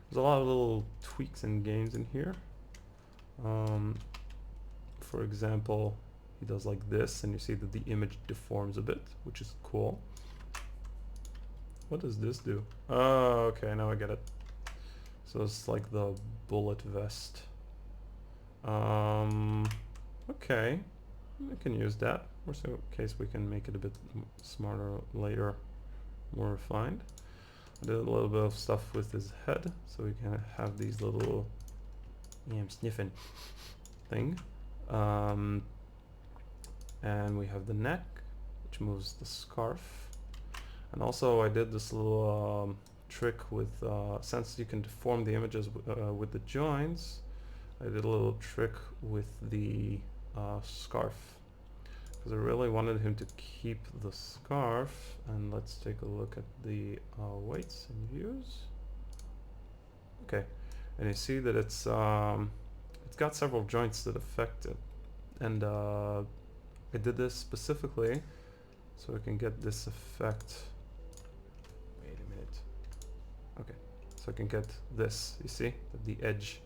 There's a lot of little tweaks and games in here. For example, he does like this, and you see that the image deforms a bit, which is cool. What does this do? Oh, okay, now I get it. So it's like the bullet vest. Okay, we can use that. Worst case, we can make it a bit smarter later, more refined. I did a little bit of stuff with his head, so we can have these little sniffing thing. And we have the neck, which moves the scarf. And also I did this little trick with, since you can deform the images with the joints, I did a little trick with the scarf, because I really wanted him to keep the scarf. And let's take a look at the weights and views. Okay, and you see that it's got several joints that affect it, and I did this specifically so I can get this effect. Wait a minute. Okay, so I can get this. You see that the edge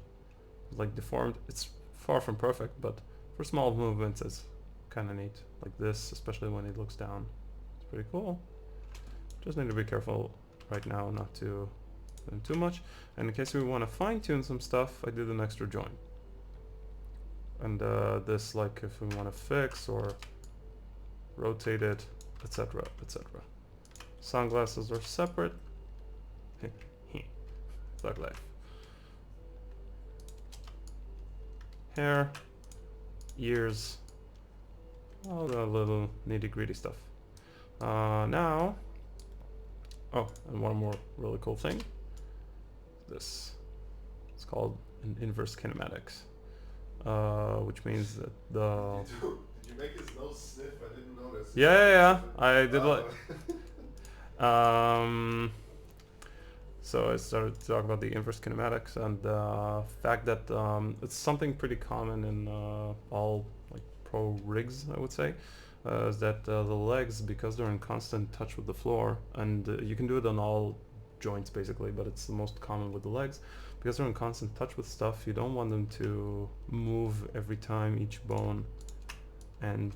is like deformed. It's far from perfect, but for small movements it's kind of neat, like this, especially when it looks down. It's pretty cool. Just need to be careful right now not to do too much. And in case we want to fine-tune some stuff, I did an extra joint. And this, like if we want to fix or rotate it, etc., etc. Sunglasses are separate. Thug life. Hair, ears, all the little nitty-gritty stuff. Now, oh, and one more really cool thing. This, it's called an inverse kinematics. Which means that the... Did you make his nose sniff? I didn't notice. Yeah, I did so I started to talk about the inverse kinematics and the fact that it's something pretty common in all like pro rigs, I would say, is that the legs, because they're in constant touch with the floor, and you can do it on all joints basically, but it's the most common with the legs. Because they're in constant touch with stuff, you don't want them to move every time each bone and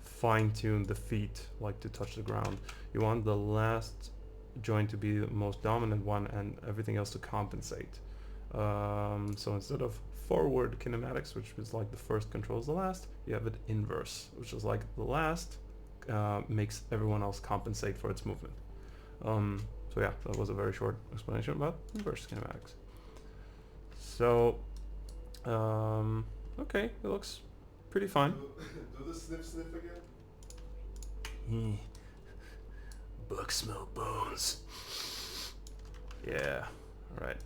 fine-tune the feet, like to touch the ground. You want the last joint to be the most dominant one and everything else to compensate. So instead of forward kinematics, which is like the first controls the last, you have it inverse, which is like the last makes everyone else compensate for its movement. So yeah, that was a very short explanation about inverse kinematics. So, okay, it looks pretty fine. Do the sniff again? Buck smell bones. Yeah, alright.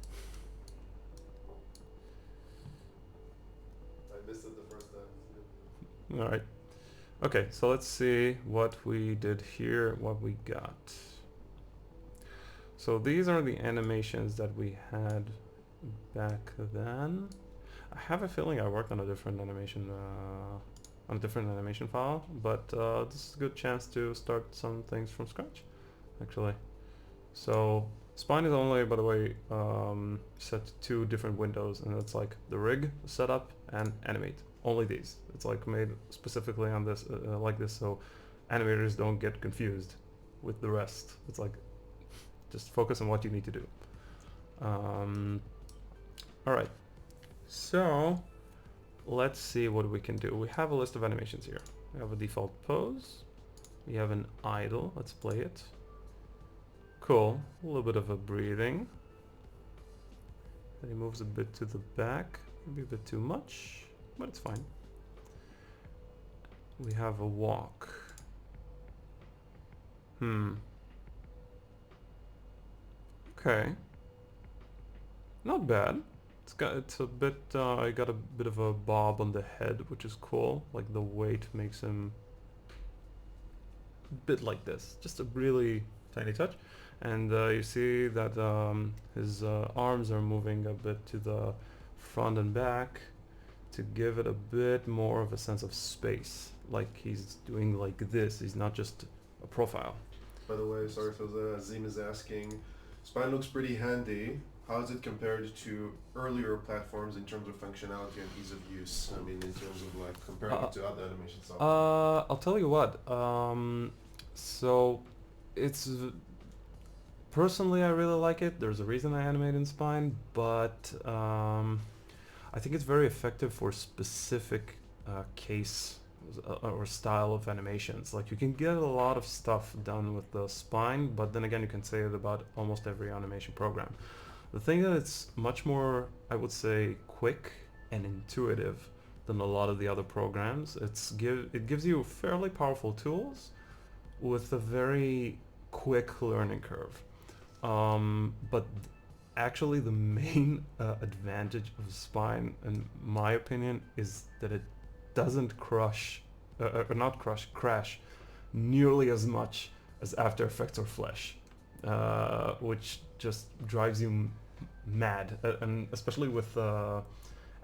I missed it the first time. Alright. Okay, so let's see what we did here, what we got. So these are the animations that we had back then. I have a feeling I worked on a different animation file, but this is a good chance to start some things from scratch, actually. So spine is only, by the way, set to 2 different windows, and it's like the rig, setup, and animate. Only these. It's like made specifically on this, like this, so animators don't get confused with the rest. It's like just focus on what you need to do. All right. So let's see what we can do. We have a list of animations here. We have a default pose. We have an idle. Let's play it. Cool. A little bit of a breathing. Then he moves a bit to the back. Maybe a bit too much, but it's fine. We have a walk. Okay. Not bad. It's a bit, I got a bit of a bob on the head, which is cool. Like the weight makes him a bit like this. Just a really tiny touch. And you see that his arms are moving a bit to the front and back to give it a bit more of a sense of space. Like he's doing like this. He's not just a profile. By the way, sorry for the Azim is asking, spine looks pretty handy. How is it compared to earlier platforms in terms of functionality and ease of use? I mean, in terms of like comparing it to other animation software. I'll tell you what. So it's personally I really like it. There's a reason I animate in spine, but I think it's very effective for specific case or style of animations. Like you can get a lot of stuff done with the spine, but then again you can say it about almost every animation program. The thing that it's much more, I would say, quick and intuitive than a lot of the other programs. It gives you fairly powerful tools with a very quick learning curve. But actually the main advantage of spine, in my opinion, is that it doesn't crash nearly as much as After Effects or Flash, which just drives you mad. And especially with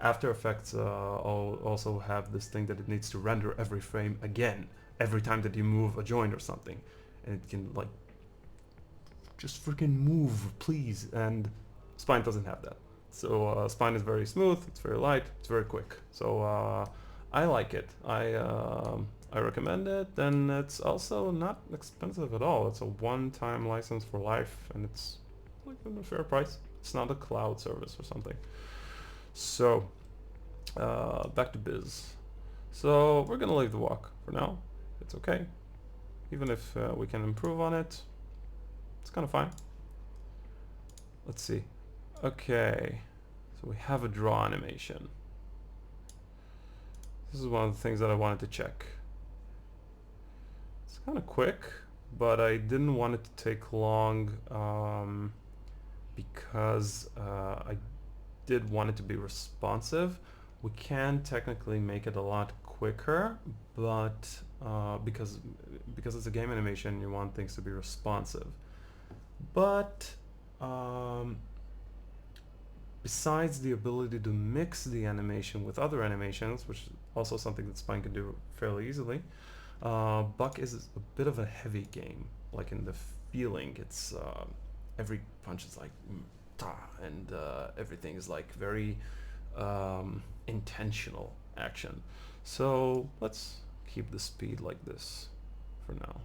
After Effects, also have this thing that it needs to render every frame again every time that you move a joint or something, and it can like just freaking move, please. And spine doesn't have that. So spine is very smooth, it's very light, it's very quick. So I like it. I recommend it, and it's also not expensive at all. It's a one-time license for life, and it's like a fair price. It's not a cloud service or something. So back to biz. So we're gonna leave the walk for now. It's okay, even if we can improve on it. It's kind of fine. Let's see. Okay, so we have a draw animation. This is one of the things that I wanted to check. It's kind of quick, but I didn't want it to take long because I did want it to be responsive. We can technically make it a lot quicker, but because it's a game animation, you want things to be responsive. But besides the ability to mix the animation with other animations, which is also something that Spine can do fairly easily, Buck is a bit of a heavy game. Like in the feeling, it's every punch is like ta, and everything is like very intentional action. So let's keep the speed like this for now.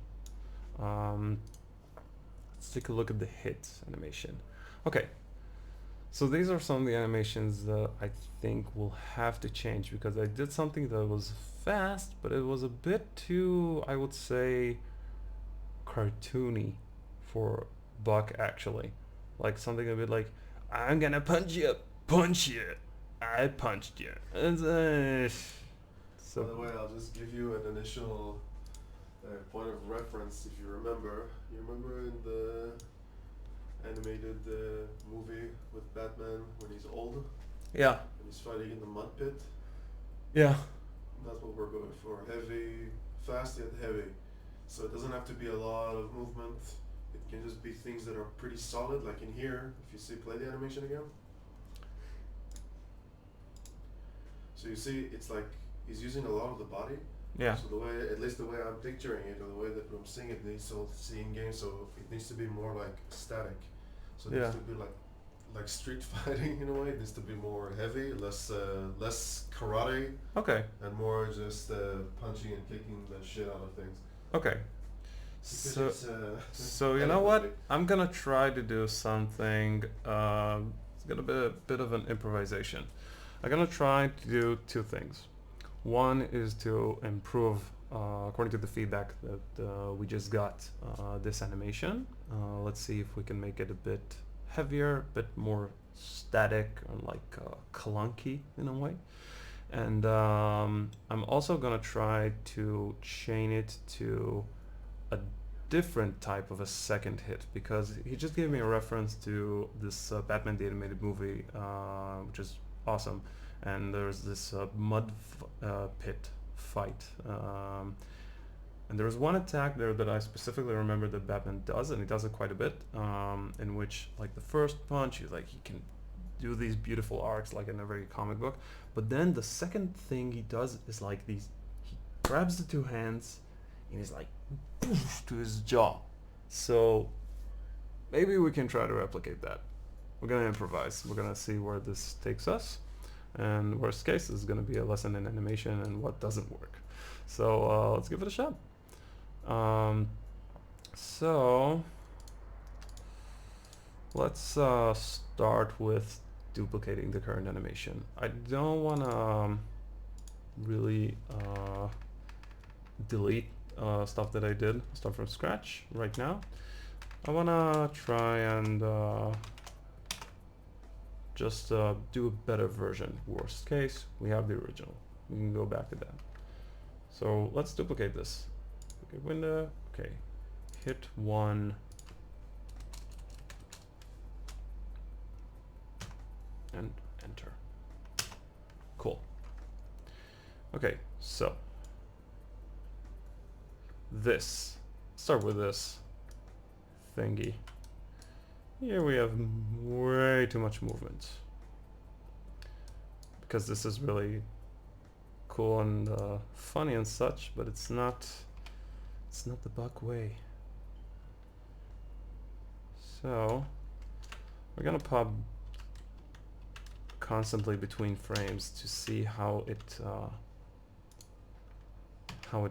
Let's take a look at the hit animation. Okay, so these are some of the animations that I think will have to change, because I did something that was fast, but it was a bit too, I would say, cartoony for Buck, actually. Like something a bit like, I'm gonna punch you, I punched you. And, so by the way, I'll just give you an initial point of reference. If you remember in the animated movie with Batman when he's old? Yeah. And he's fighting in the mud pit? Yeah. That's what we're going for. Heavy, fast yet heavy. So it doesn't have to be a lot of movement. It can just be things that are pretty solid, like in here, if you see, play the animation again. So you see, it's like he's using a lot of the body. Yeah. So the way, at least the way I'm picturing it, or the way that I'm seeing it, needs to see in game. So it needs to be more like static. So it Yeah. needs to be like street fighting in a way. It needs to be more heavy, less karate, Okay. and more just punching and kicking the shit out of things. Okay. Because So, it's, so you know what? I'm gonna try to do something. It's gonna be a bit of an improvisation. I'm gonna try to do two things. One is to improve, according to the feedback that we just got, this animation. Let's see if we can make it a bit heavier, a bit more static, and like clunky in a way. And I'm also gonna try to chain it to a different type of a second hit, because he just gave me a reference to this Batman the Animated Movie, which is awesome. And there's this pit fight. And there's one attack there that I specifically remember that Batman does, and he does it quite a bit, in which, like, the first punch, he's like, he can do these beautiful arcs like in every comic book. But then the second thing he does is like he grabs the two hands and he's like to his jaw. So maybe we can try to replicate that. We're gonna improvise. We're gonna see where this takes us. And worst case is gonna be a lesson in animation and what doesn't work. So let's give it a shot. So let's start with duplicating the current animation. I don't want to really delete stuff that I did, start from scratch right now. I want to try and just do a better version. Worst case, we have the original. We can go back to that. So let's duplicate this. Duplicate window. Okay. Hit one. And enter. Cool. Okay, so this. Start with this thingy. Here we have way too much movement, because this is really cool and funny and such, but it's not the Buck way. So we're gonna pop constantly between frames to see how it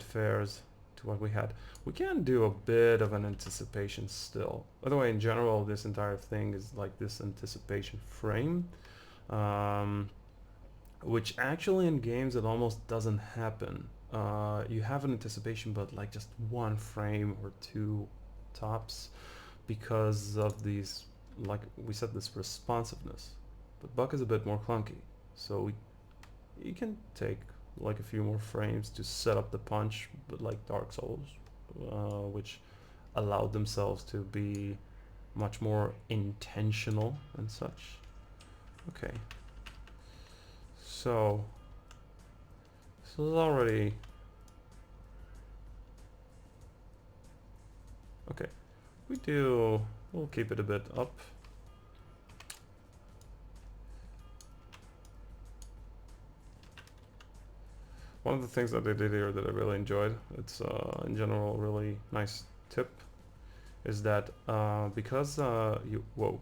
fares to what we had. We can do a bit of an anticipation still. By the way, in general, this entire thing is like this anticipation frame, which actually in games it almost doesn't happen. You have an anticipation, but like just one frame or two tops, because of these, like we said, this responsiveness. But Buck is a bit more clunky, so you can take like a few more frames to set up the punch, but like Dark Souls, which allowed themselves to be much more intentional and such. Okay, so this is already okay. We'll keep it a bit up. One of the things that they did here that I really enjoyed, it's in general a really nice tip, is that because whoa,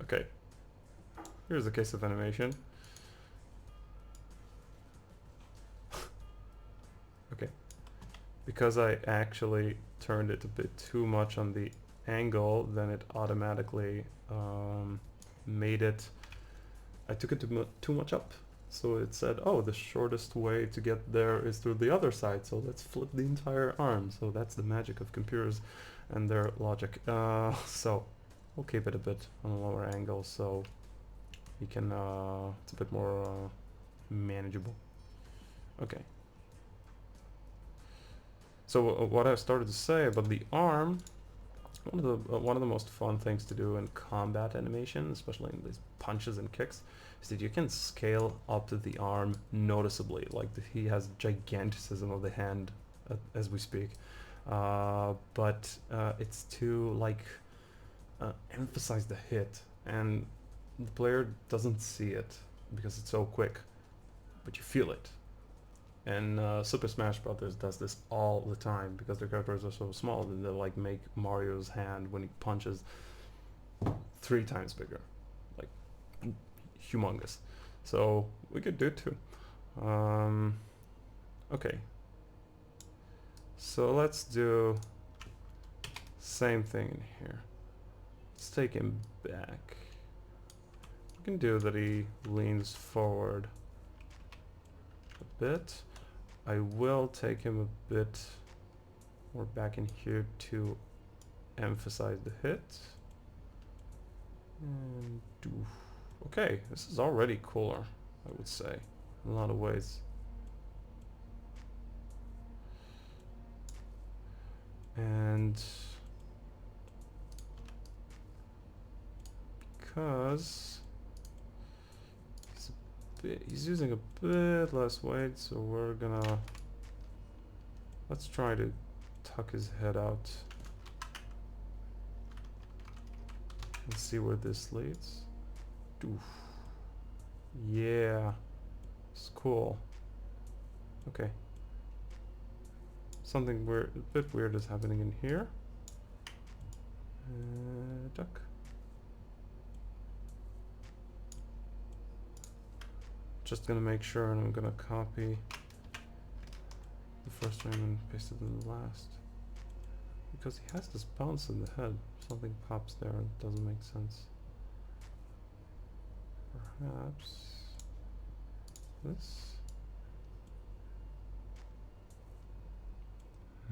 okay, here's a case of animation. Okay, because I actually turned it a bit too much on the angle, then it automatically made it, I took it too much up. So it said, oh, the shortest way to get there is through the other side, so let's flip the entire arm. So that's the magic of computers and their logic. So we'll keep it a bit on a lower angle, so you can, it's a bit more manageable. Okay. So what I started to say about the arm, one of the most fun things to do in combat animation, especially in these punches and kicks, is that you can scale up to the arm noticeably. Like he has giganticism of the hand as we speak. but it's to like emphasize the hit, and the player doesn't see it because it's so quick, but you feel it. And Super Smash Brothers does this all the time because their characters are so small that they like make Mario's hand when he punches 3 times bigger, like humongous. So we could do it too. Okay. So let's do same thing in here. Let's take him back. We can do that he leans forward a bit. I will take him a bit more back in here to emphasize the hit. And okay, this is already cooler, I would say, in a lot of ways. And because he's using a bit less weight, so we're gonna let's try to tuck his head out and see where this leads. Oof. Yeah, it's cool. Okay, something weird, a bit weird is happening in here. Duck. Just gonna make sure, and I'm gonna copy the first frame and paste it in the last, because he has this bounce in the head. Something pops there and it doesn't make sense. Perhaps this.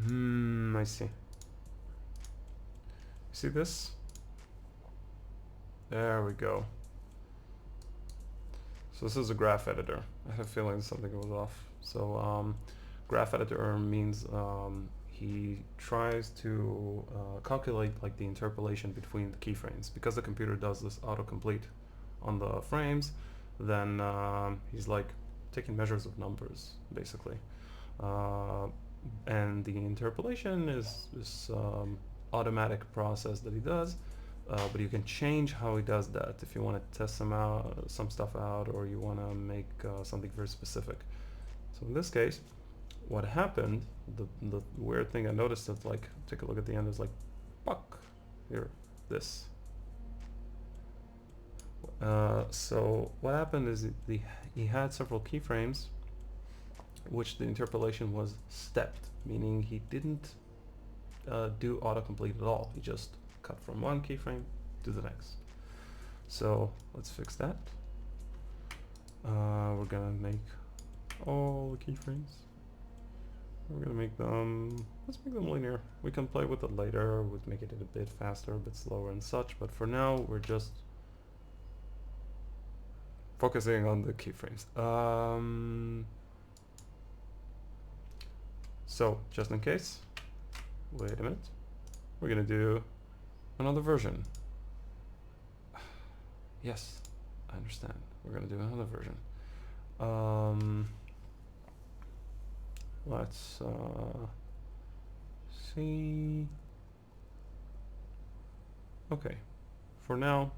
I see. You see this? There we go. So this is a graph editor. I have a feeling something was off. So graph editor means he tries to calculate like the interpolation between the keyframes. Because the computer does this autocomplete on the frames, then he's like taking measures of numbers basically. And the interpolation is this automatic process that he does. But you can change how he does that if you want to test some stuff out, or you want to make something very specific. So in this case, what happened, the weird thing I noticed is, like, take a look at the end, is like, fuck, here, this. So what happened is he had several keyframes, which the interpolation was stepped, meaning he didn't do autocomplete at all. He just cut from one keyframe to the next. So let's fix that. We're gonna make all the keyframes. We're gonna make them, let's make them linear. We can play with it later, with making it a bit faster, a bit slower and such, but for now we're just focusing on the keyframes. So just in case, wait a minute, we're gonna do another version. Yes, I understand. We're gonna do another version. Let's see. Okay, for now,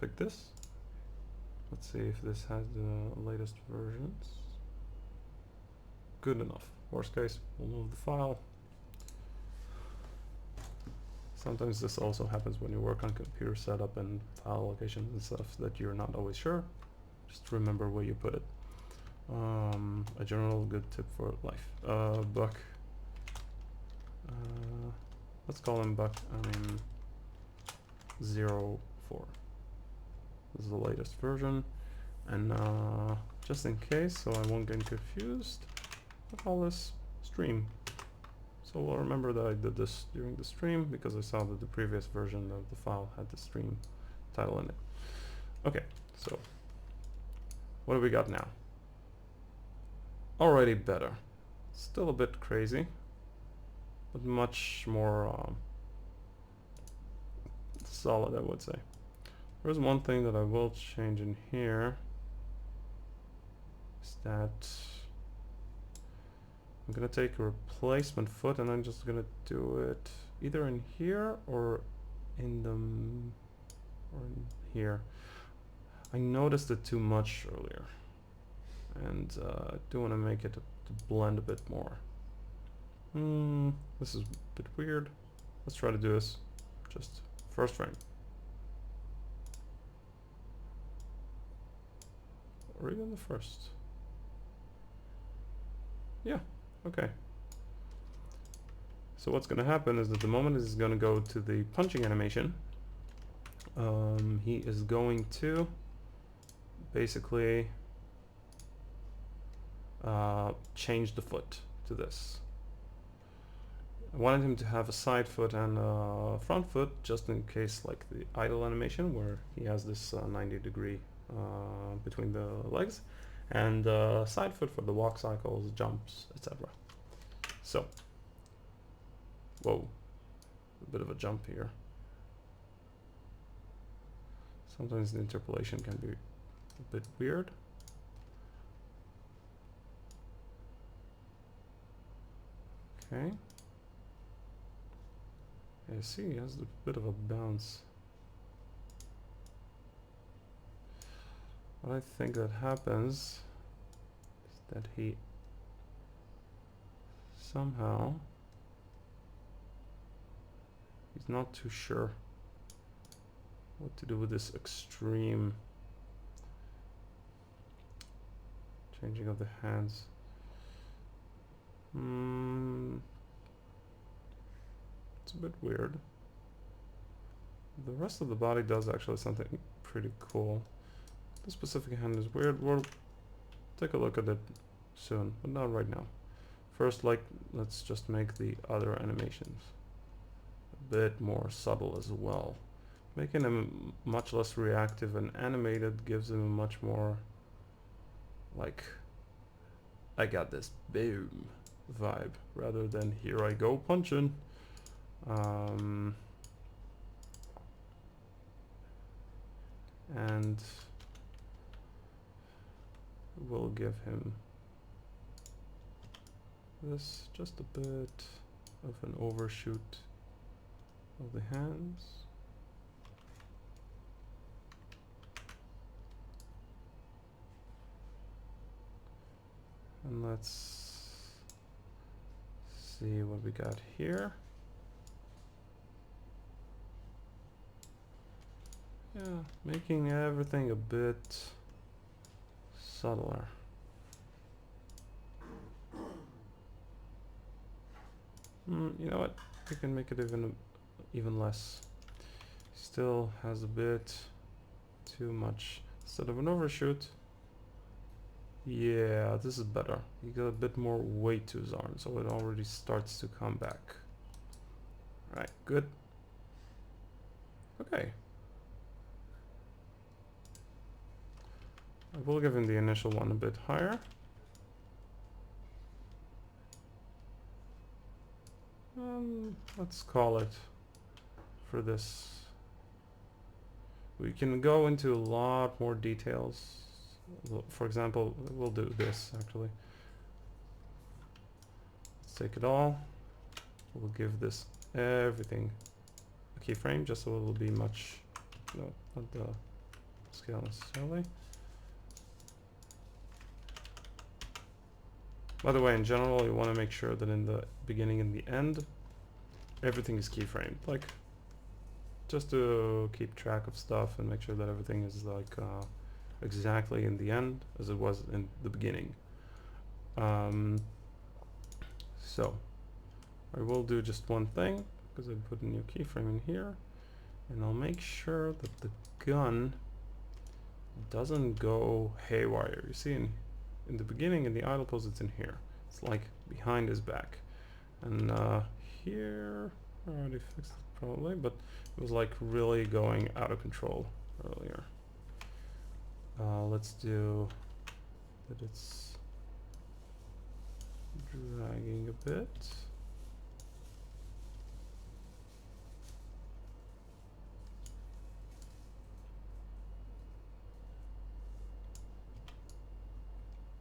pick this. Let's see if this has the latest versions. Good enough. Worst case, we'll move the file. Sometimes this also happens when you work on computer setup and file locations and stuff that you're not always sure. Just remember where you put it. A general good tip for life. Buck. Let's call him Buck. 04. This is the latest version. And just in case, so I won't get confused, I'll call this stream. So we'll remember that I did this during the stream because I saw that the previous version of the file had the stream title in it. Okay, so what do we got now? Already better. Still a bit crazy, but much more solid, I would say. There's one thing that I will change in here, is that I'm gonna take a replacement foot and I'm just gonna do it either in here or in the or in here. I noticed it too much earlier, and I do want to make it to blend a bit more. This is a bit weird. Let's try to do this just first frame. Or even the first. Yeah, okay. So what's going to happen is that the moment is going to go to the punching animation, he is going to basically change the foot to this. I wanted him to have a side foot and a front foot, just in case, like the idle animation where he has this 90-degree between the legs, and side foot for the walk cycles, jumps, etc. So, whoa, a bit of a jump here. Sometimes the interpolation can be a bit weird. Okay. I see, he has a bit of a bounce. What I think that happens is that he somehow, he's not too sure what to do with this extreme changing of the hands. It's a bit weird. The rest of the body does actually something pretty cool. The specific hand is weird. We'll take a look at it soon, but not right now. First, let's just make the other animations a bit more subtle as well. Making them much less reactive and animated gives them a much more, like, I got this boom vibe, rather than here I go punching. And we'll give him this, just a bit of an overshoot of the hands. And let's see what we got here. Yeah, making everything a bit subtler. You know what? We can make it even less. Still has a bit too much. Instead of an overshoot, yeah, this is better. You got a bit more weight to his arm, so it already starts to come back. Right, good. Okay. I will give him the initial one a bit higher. Let's call it for this. We can go into a lot more details. For example, we'll do this actually. Let's take it all. We'll give this everything a keyframe, just so it will be much, no, not the scale necessarily. By the way, in general, you want to make sure that in the beginning and the end, everything is keyframed, like just to keep track of stuff and make sure that everything is like exactly in the end as it was in the beginning. So I will do just one thing, because I put a new keyframe in here, and I'll make sure that the gun doesn't go haywire. You see, in the beginning, in the idle pose, it's in here. It's like behind his back. And here, I already fixed it probably, but it was like really going out of control earlier. Let's do that it's dragging a bit.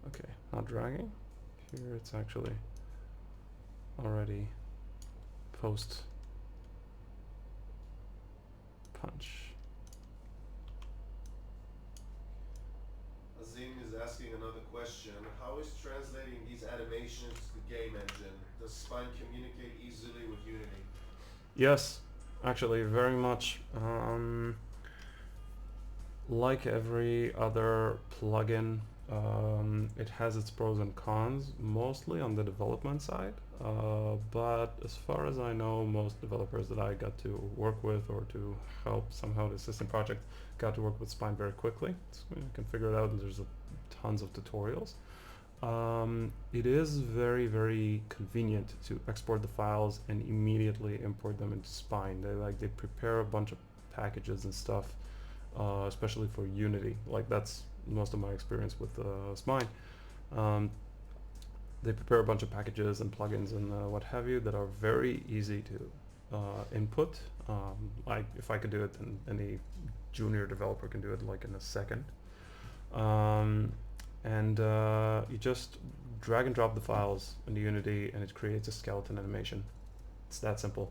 Okay, not dragging. Here it's actually already post punch. Azim is asking another question. How is translating these animations to the game engine? Does Spine communicate easily with Unity? Yes, actually, very much. Like every other plugin, it has its pros and cons, mostly on the development side. But as far as I know, most developers that I got to work with or to help somehow the assistant project got to work with Spine very quickly. You can figure it out, and there's tons of tutorials. It is very, very convenient to export the files and immediately import them into Spine. They prepare a bunch of packages and stuff, especially for Unity. Like, that's most of my experience with Spine. They prepare a bunch of packages and plugins and what have you that are very easy to input. Like, if I could do it, then any junior developer can do it like in a second. And you just drag and drop the files into Unity and it creates a skeleton animation. It's that simple.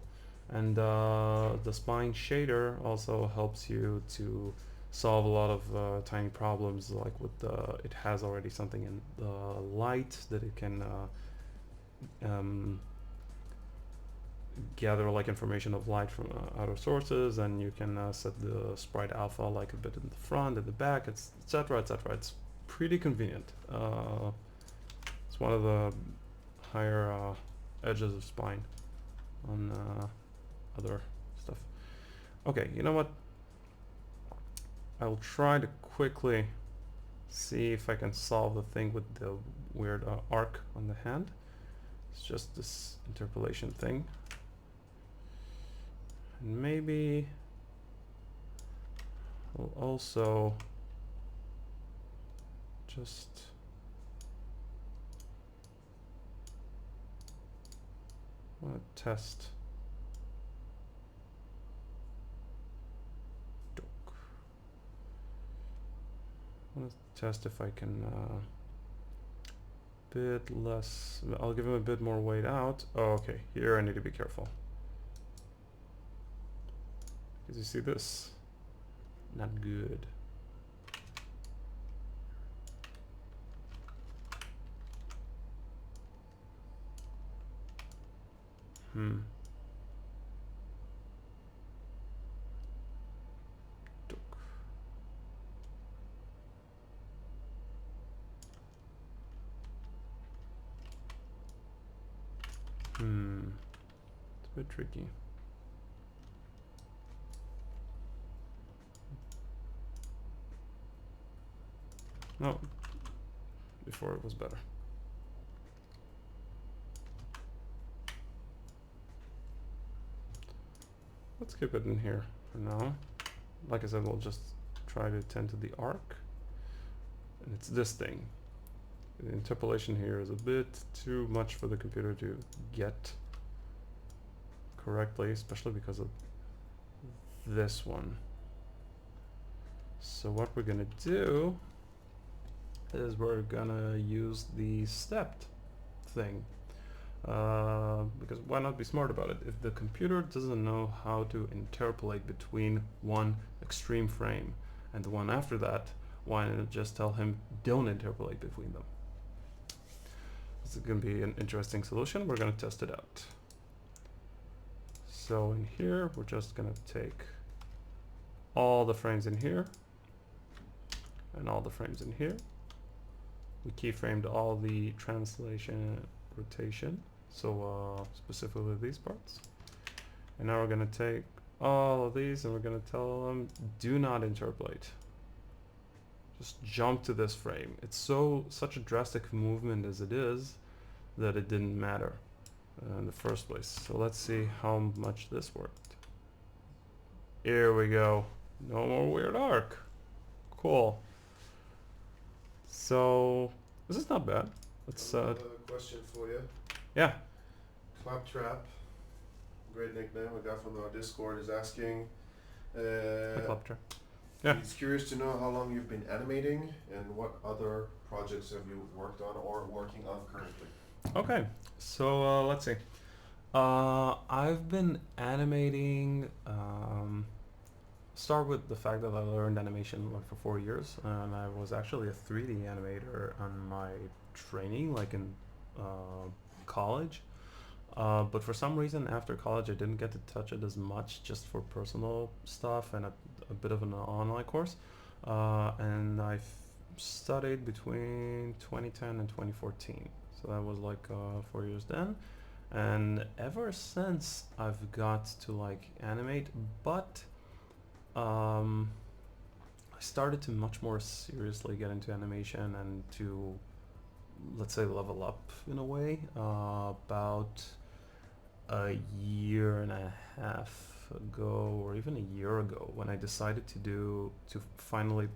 And the Spine shader also helps you to solve a lot of tiny problems, like with it has already something in the light that it can gather like information of light from outer sources, and you can set the sprite alpha like a bit in the front, in the back, etc., etc. It's pretty convenient. It's one of the higher edges of Spine on other stuff. Okay, you know what? I'll try to quickly see if I can solve the thing with the weird arc on the hand. It's just this interpolation thing. And maybe I'll also just want to test if I can bit less. I'll give him a bit more weight out. Oh, okay, here I need to be careful. Because you see this? Not good. It's a bit tricky. No, before it was better. Let's keep it in here for now. Like I said, we'll just try to tend to the arc. And it's this thing. The interpolation here is a bit too much for the computer to get correctly, especially because of this one. So what we're gonna do is we're gonna use the stepped thing. Because why not be smart about it? If the computer doesn't know how to interpolate between one extreme frame and the one after that, why not just tell him don't interpolate between them? This is going to be an interesting solution. We're going to test it out. So in here, we're just going to take all the frames in here and all the frames in here. We keyframed all the translation rotation, so specifically these parts. And now we're going to take all of these and we're going to tell them do not interpolate. Just jump to this frame. It's such a drastic movement as it is that it didn't matter in the first place. So let's see how much this worked. Here we go. No more weird arc. Cool. So this is not bad. Let's another question for you. Yeah. Claptrap, great nickname we got from our Discord, is asking. Claptrap. Yeah. He's curious to know how long you've been animating and what other projects have you worked on or working on currently. Okay, so let's see. I've been animating. Start with the fact that I learned animation like for 4 years, and I was actually a 3D animator on my training, like in college. But for some reason, after college, I didn't get to touch it as much, just for personal stuff and a bit of an online course. And I studied between 2010 and 2014. So that was like 4 years then. And ever since, I've got to like animate, but I started to much more seriously get into animation and to, let's say, level up in a way about a year and a half ago, or even a year ago, when I decided to finally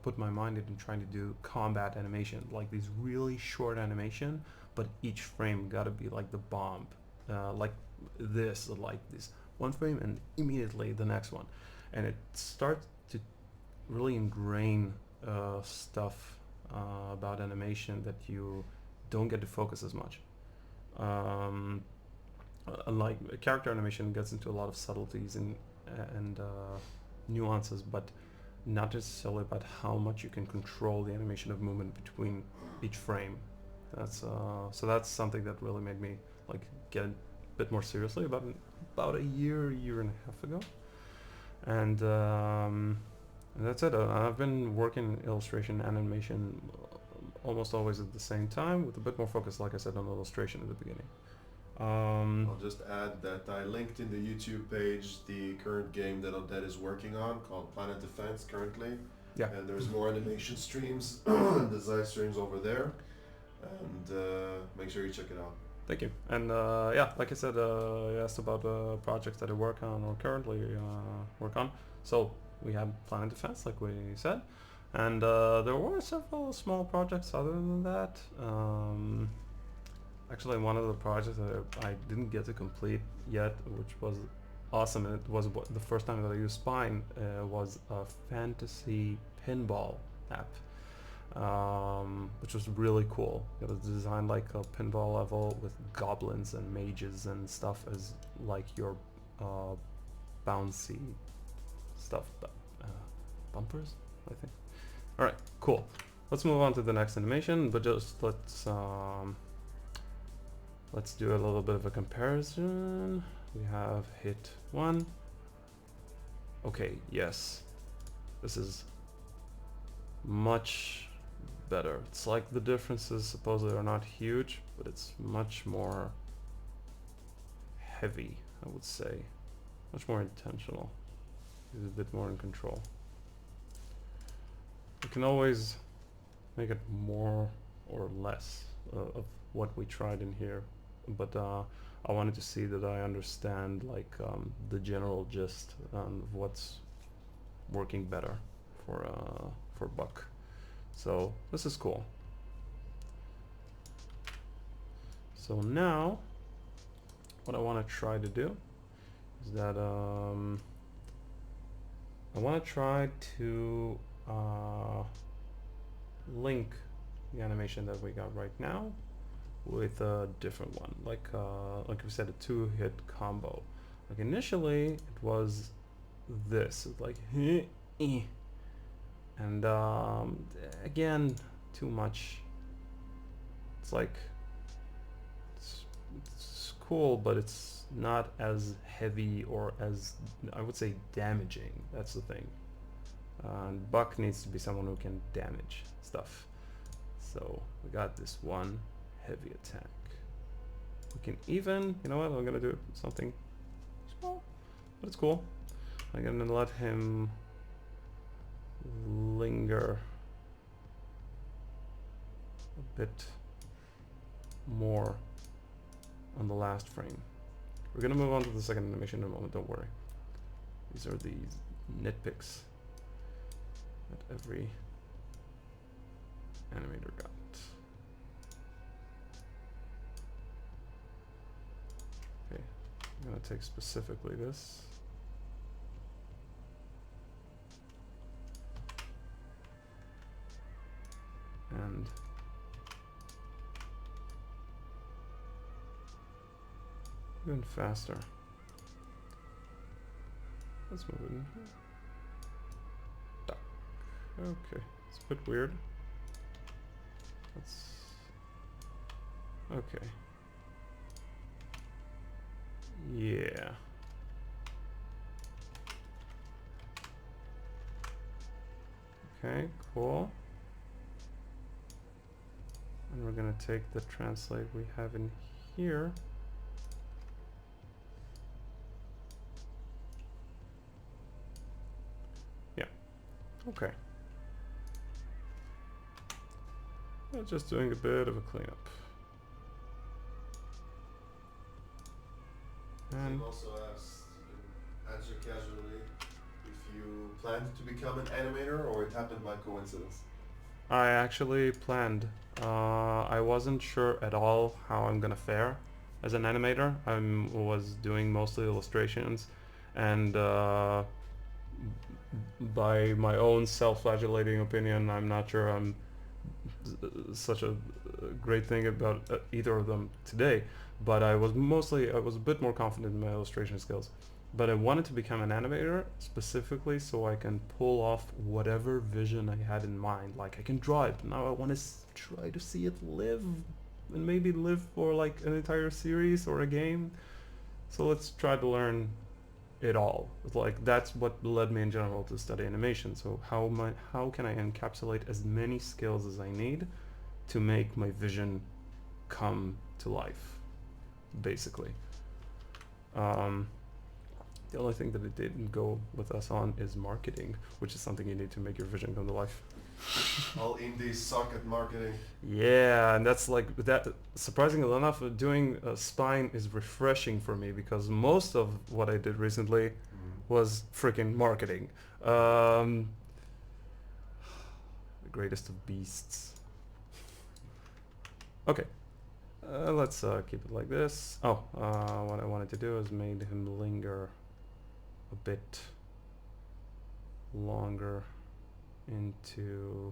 put my mind into trying to do combat animation, like these really short animation, but each frame gotta be like the bomb, like this one frame and immediately the next one, and it starts to really ingrain stuff about animation that you don't get to focus as much. Um, Unlike character animation, gets into a lot of subtleties and nuances, but not necessarily about how much you can control the animation of movement between each frame. That's something that really made me like get a bit more seriously about a year and a half ago, and that's it. I've been working illustration and animation almost always at the same time, with a bit more focus, like I said, on illustration at the beginning. I'll just add that I linked in the YouTube page the current game that Oded is working on called Planet Defense currently. Yeah. And there's more animation streams and design streams over there. And make sure you check it out. Thank you. And yeah, like I said, you asked about projects that I work on or currently work on. So we have Planet Defense, like we said, and there were several small projects other than that. Actually, one of the projects that I didn't get to complete yet, which was awesome, and it was the first time that I used Spine, was a fantasy pinball app, which was really cool. It was designed like a pinball level with goblins and mages and stuff as like your bouncy stuff, bumpers, I think. All right, cool. Let's move on to the next animation, but just let's do a little bit of a comparison. We have hit 1. Okay, yes. This is much better. It's like the differences supposedly are not huge, but it's much more heavy, I would say. Much more intentional. He's a bit more in control. We can always make it more or less of what we tried in here, but I wanted to see that I understand like the general gist of what's working better for Buck. So this is cool. So now what I want to try to do is that I want to try to link the animation that we got right now with a different one, like we said, a 2-hit combo. Like initially it was this, like and again, too much. It's like it's cool, but it's not as heavy or as, I would say, damaging. That's the thing. And Buck needs to be someone who can damage stuff. So we got this one heavy attack. We can even, you know what, I'm gonna do something small, but it's cool. I'm gonna let him linger a bit more on the last frame. We're gonna move on to the second animation in a moment, don't worry. These are the nitpicks that every animator got. Okay, I'm gonna take specifically this. And even faster. Let's move in here. Duck. Okay, it's a bit weird. Let's. Okay. Yeah. Okay, cool. And we're gonna take the translate we have in here. Yeah, okay. Just doing a bit of a cleanup. And also asked, you can answer casually, if you planned to become an animator or it happened by coincidence. I actually planned. I wasn't sure at all how I'm gonna fare as an animator. I was doing mostly illustrations, and by my own self-flagellating opinion, I'm not sure I'm such a great thing about either of them today. But I was a bit more confident in my illustration skills. But I wanted to become an animator specifically so I can pull off whatever vision I had in mind. Like, I can draw it, now I want to try to see it live, and maybe live for like an entire series or a game. So let's try to learn it all. Like, that's what led me in general to study animation. So how can I encapsulate as many skills as I need to make my vision come to life, basically. The only thing that it didn't go with us on is marketing, which is something you need to make your vision come to life. All indies suck at marketing. Yeah, and that's like that. Surprisingly enough, doing Spine is refreshing for me because most of what I did recently was freaking marketing. The greatest of beasts. Okay, let's keep it like this. Oh, what I wanted to do is made him linger a bit longer into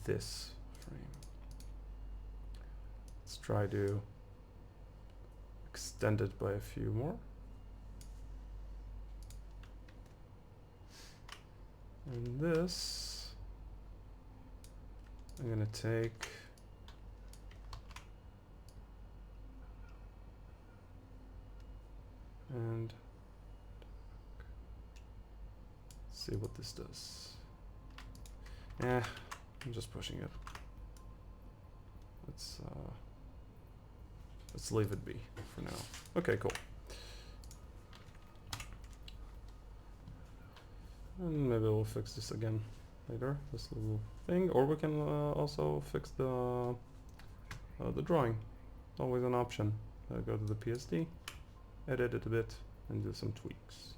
this frame. Let's try to extend it by a few more. And this, I'm gonna take and see what this does. I'm just pushing it. Let's leave it be for now. Okay, cool. And maybe we'll fix this again later, this little thing, or we can also fix the drawing. Always an option. Go to the PSD, edit it a bit, and do some tweaks.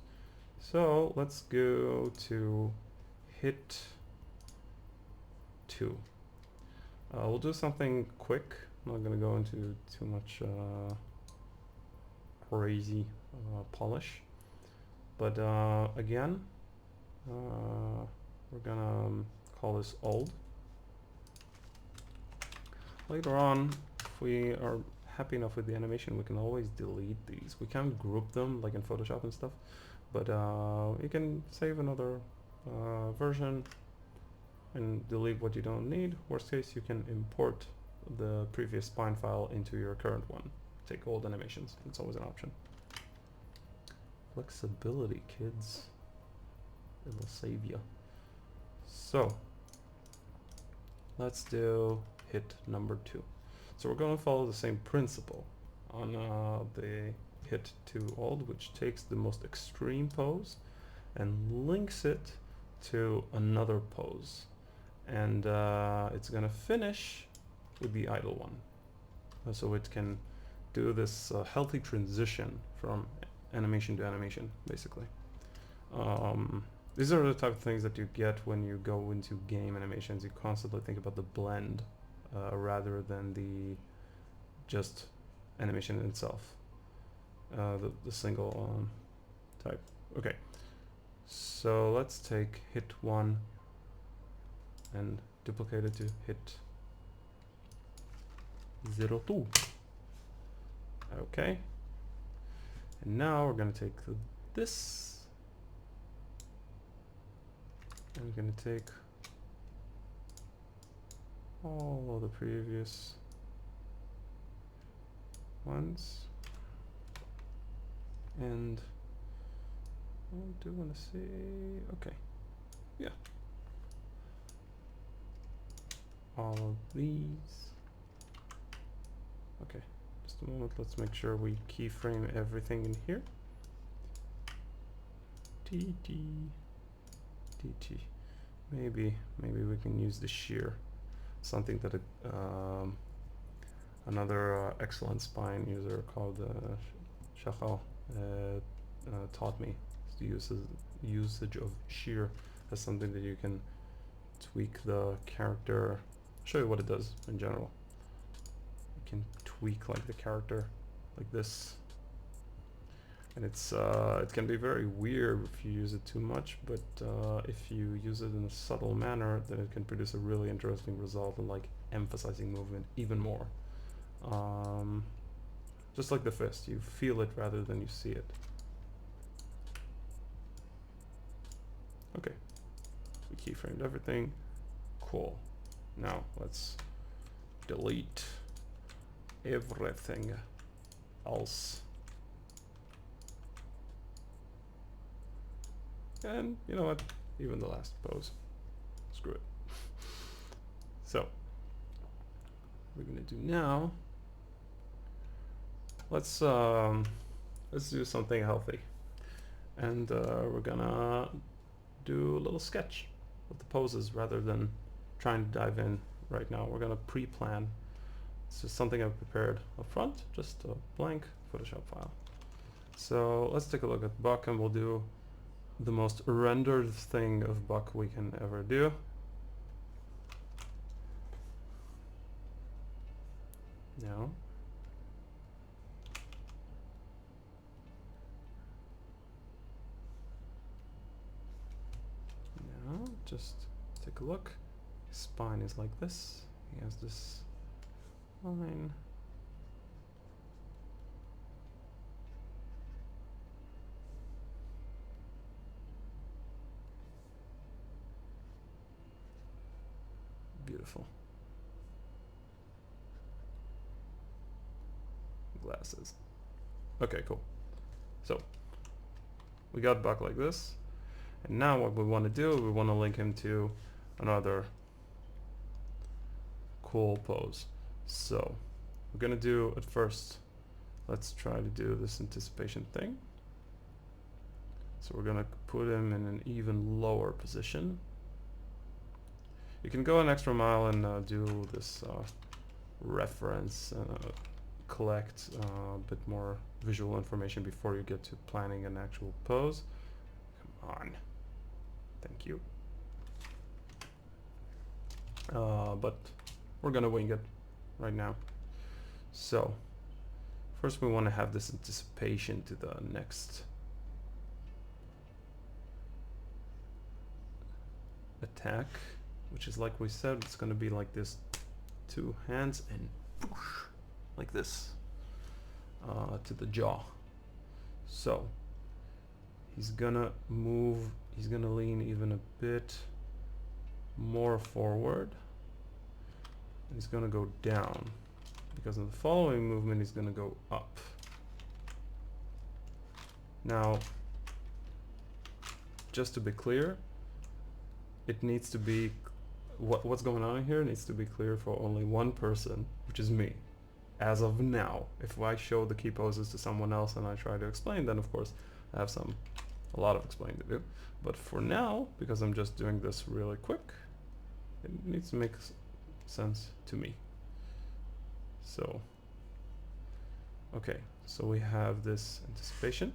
So let's go to hit 2. We'll do something quick. I'm not gonna go into too much crazy polish, but again, we're gonna call this old. Later on, if we are happy enough with the animation, we can always delete these. We can't group them like in Photoshop and stuff, but you can save another version and delete what you don't need. Worst case, you can import the previous Spine file into your current one. Take old animations. It's always an option. Flexibility, kids. It'll save you. So let's do hit number 2. So we're going to follow the same principle on the hit 2 old, which takes the most extreme pose and links it to another pose. And it's going to finish with the idle one. So it can do this healthy transition from animation to animation, basically. These are the type of things that you get when you go into game animations. You constantly think about the blend rather than the just animation itself, the single type. Okay, so let's take hit 1 and duplicate it to hit 02. Okay. And now we're gonna take this, and we're gonna take all of the previous ones, and I do want to see, okay, yeah, all of these. Okay, just a moment, let's make sure we keyframe everything in here. TT. Maybe we can use the shear, something that another excellent spine user called Shachal taught me. The usage of shear as something that you can tweak the character. I'll show you what it does in general. You can tweak like the character like this, and it's it can be very weird if you use it too much, but if you use it in a subtle manner, then it can produce a really interesting result and like emphasizing movement even more. Just like the fist, you feel it rather than you see it. Okay, we keyframed everything. Cool. Now let's delete everything else. And you know what? Even the last pose. Screw it. So, what we're gonna do now, let's do something healthy. And we're gonna do a little sketch of the poses rather than trying to dive in right now. We're gonna pre-plan. It's just something I've prepared up front, just a blank Photoshop file. So let's take a look at Buck, and we'll do the most rendered thing of Buck we can ever do. Now, just take a look. His spine is like this. He has this line. Beautiful. Glasses. Okay, cool. So we got Buck like this, and now what we want to do, we want to link him to another cool pose. So we're gonna do at first, let's try to do this anticipation thing. So we're gonna put him in an even lower position. You can go an extra mile and do this reference, collect a bit more visual information before you get to planning an actual pose. Come on. Thank you. But we're gonna wing it right now. So first we want to have this anticipation to the next attack, which is, like we said, it's going to be like this, two hands and poosh, like this to the jaw. So he's gonna move, he's gonna lean even a bit more forward, and he's gonna go down, because in the following movement he's gonna go up. Now, just to be clear, it needs to be, what's going on here needs to be clear for only one person, which is me, as of now. If I show the key poses to someone else and I try to explain, then of course I have a lot of explaining to do. But for now, because I'm just doing this really quick, it needs to make sense to me. So, okay, so we have this anticipation.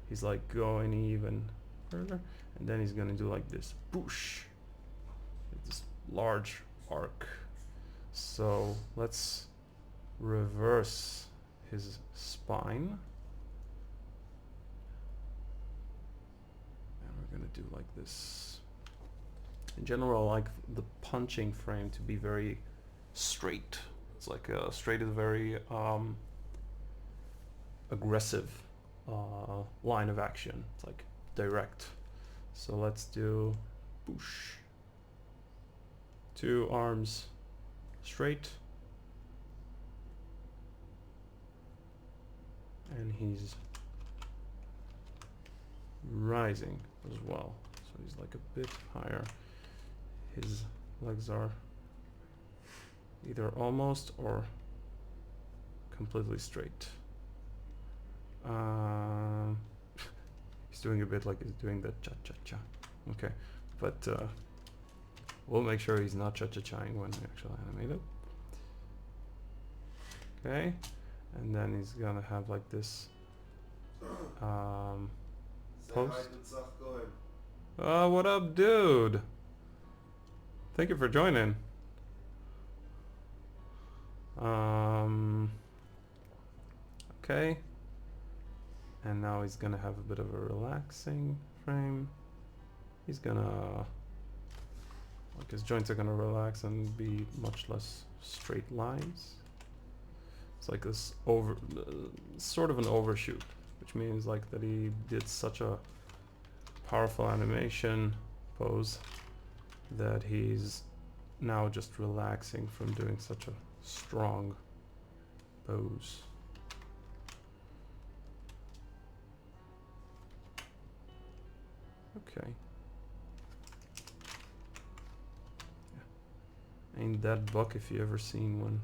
He's like going even further, and then he's gonna do like this, boosh, like this large arc. So let's reverse his spine, and we're gonna do like this. In general, I like the punching frame to be very straight. It's like straight is very aggressive line of action. It's like direct. So let's do boosh. 2 arms straight. And he's rising as well. So he's like a bit higher. His legs are either almost or completely straight. He's doing a bit like he's doing the cha-cha-cha. Okay, but we'll make sure he's not cha-cha-chaing when we actually animate it. Okay, and then he's gonna have like this post. What up, dude? Thank you for joining. Okay. And now he's gonna have a bit of a relaxing frame. He's gonna, like his joints are gonna relax and be much less straight lines. It's like this sort of an overshoot, which means like that he did such a powerful animation pose that he's now just relaxing from doing such a strong pose. Okay. Yeah. Ain't that buck if you ever seen one.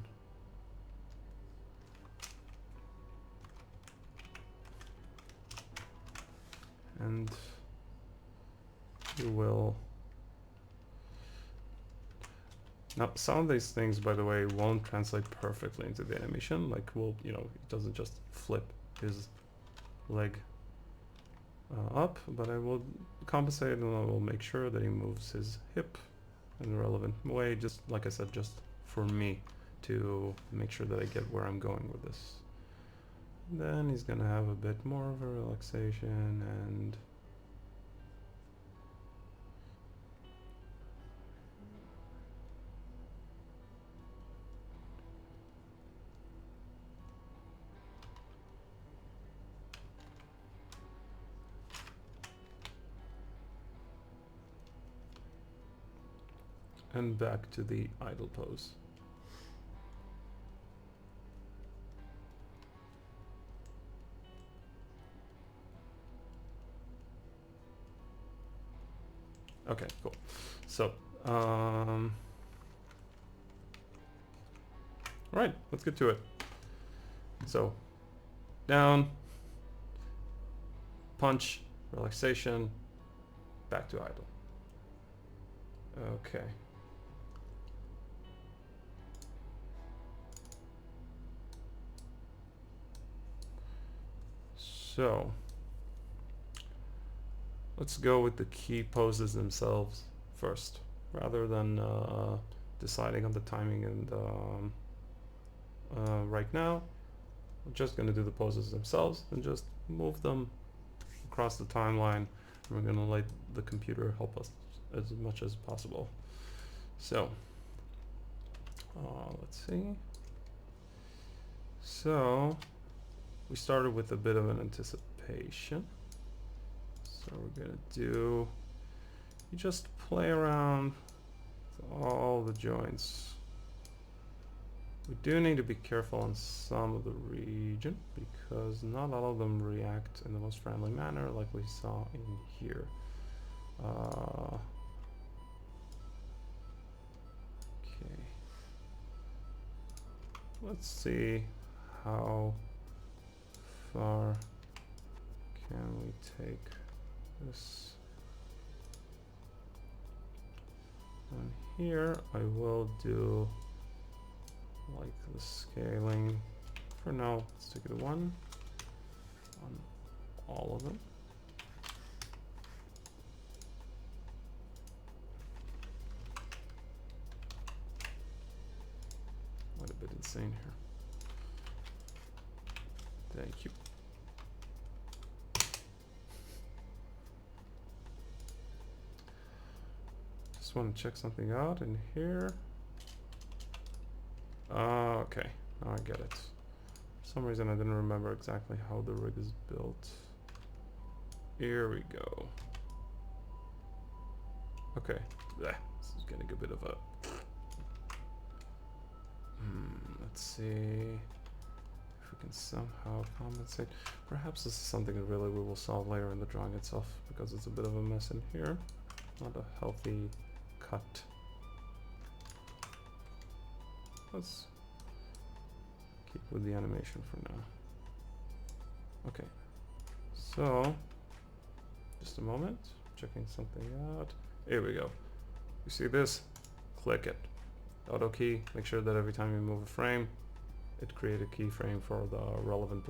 And you will. Now, some of these things, by the way, won't translate perfectly into the animation. Like, you know, it doesn't just flip his leg up, but I will compensate and I will make sure that he moves his hip in a relevant way, just like I said, just for me to make sure that I get where I'm going with this. Then he's gonna have a bit more of a relaxation and back to the idle pose. Okay, cool. So, right, let's get to it. So, down, punch, relaxation, back to idle. Okay. So, let's go with the key poses themselves first, rather than deciding on the timing and right now. I'm just going to do the poses themselves and just move them across the timeline. We're going to let the computer help us as much as possible. So, let's see. So, we started with a bit of an anticipation. So we're gonna do, you just play around with all the joints. We do need to be careful on some of the region because not all of them react in the most friendly manner like we saw in here. Okay. Let's see how far can we take this. And here I will do like the scaling. For now, let's take it 1 on all of them. Quite a bit insane here. Thank you. Just want to check something out in here. Okay, now I get it. For some reason I didn't remember exactly how the rig is built. Here we go. Okay. Blech. This is getting a bit of a... let's see if we can somehow compensate. Perhaps this is something that really we will solve later in the drawing itself, because it's a bit of a mess in here. Not a healthy cut. Let's keep with the animation for now. Okay. So, just a moment. Checking something out. Here we go. You see this? Click it. Auto key. Make sure that every time you move a frame, it creates a keyframe for the relevant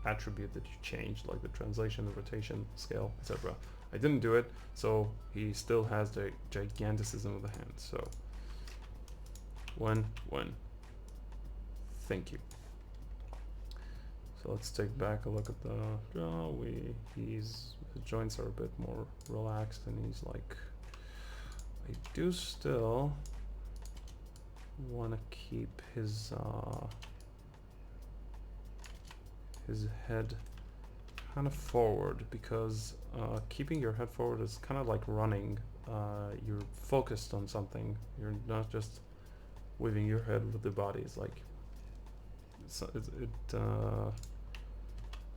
attribute that you changed, like the translation, the rotation, scale, etc. I didn't do it, so he still has the giganticism of the hand. So, one. Thank you. So let's take back a look at the draw. His joints are a bit more relaxed, and he's like, I do still want to keep his head kind of forward, because keeping your head forward is kind of like running. You're focused on something. You're not just waving your head with the body. It's like it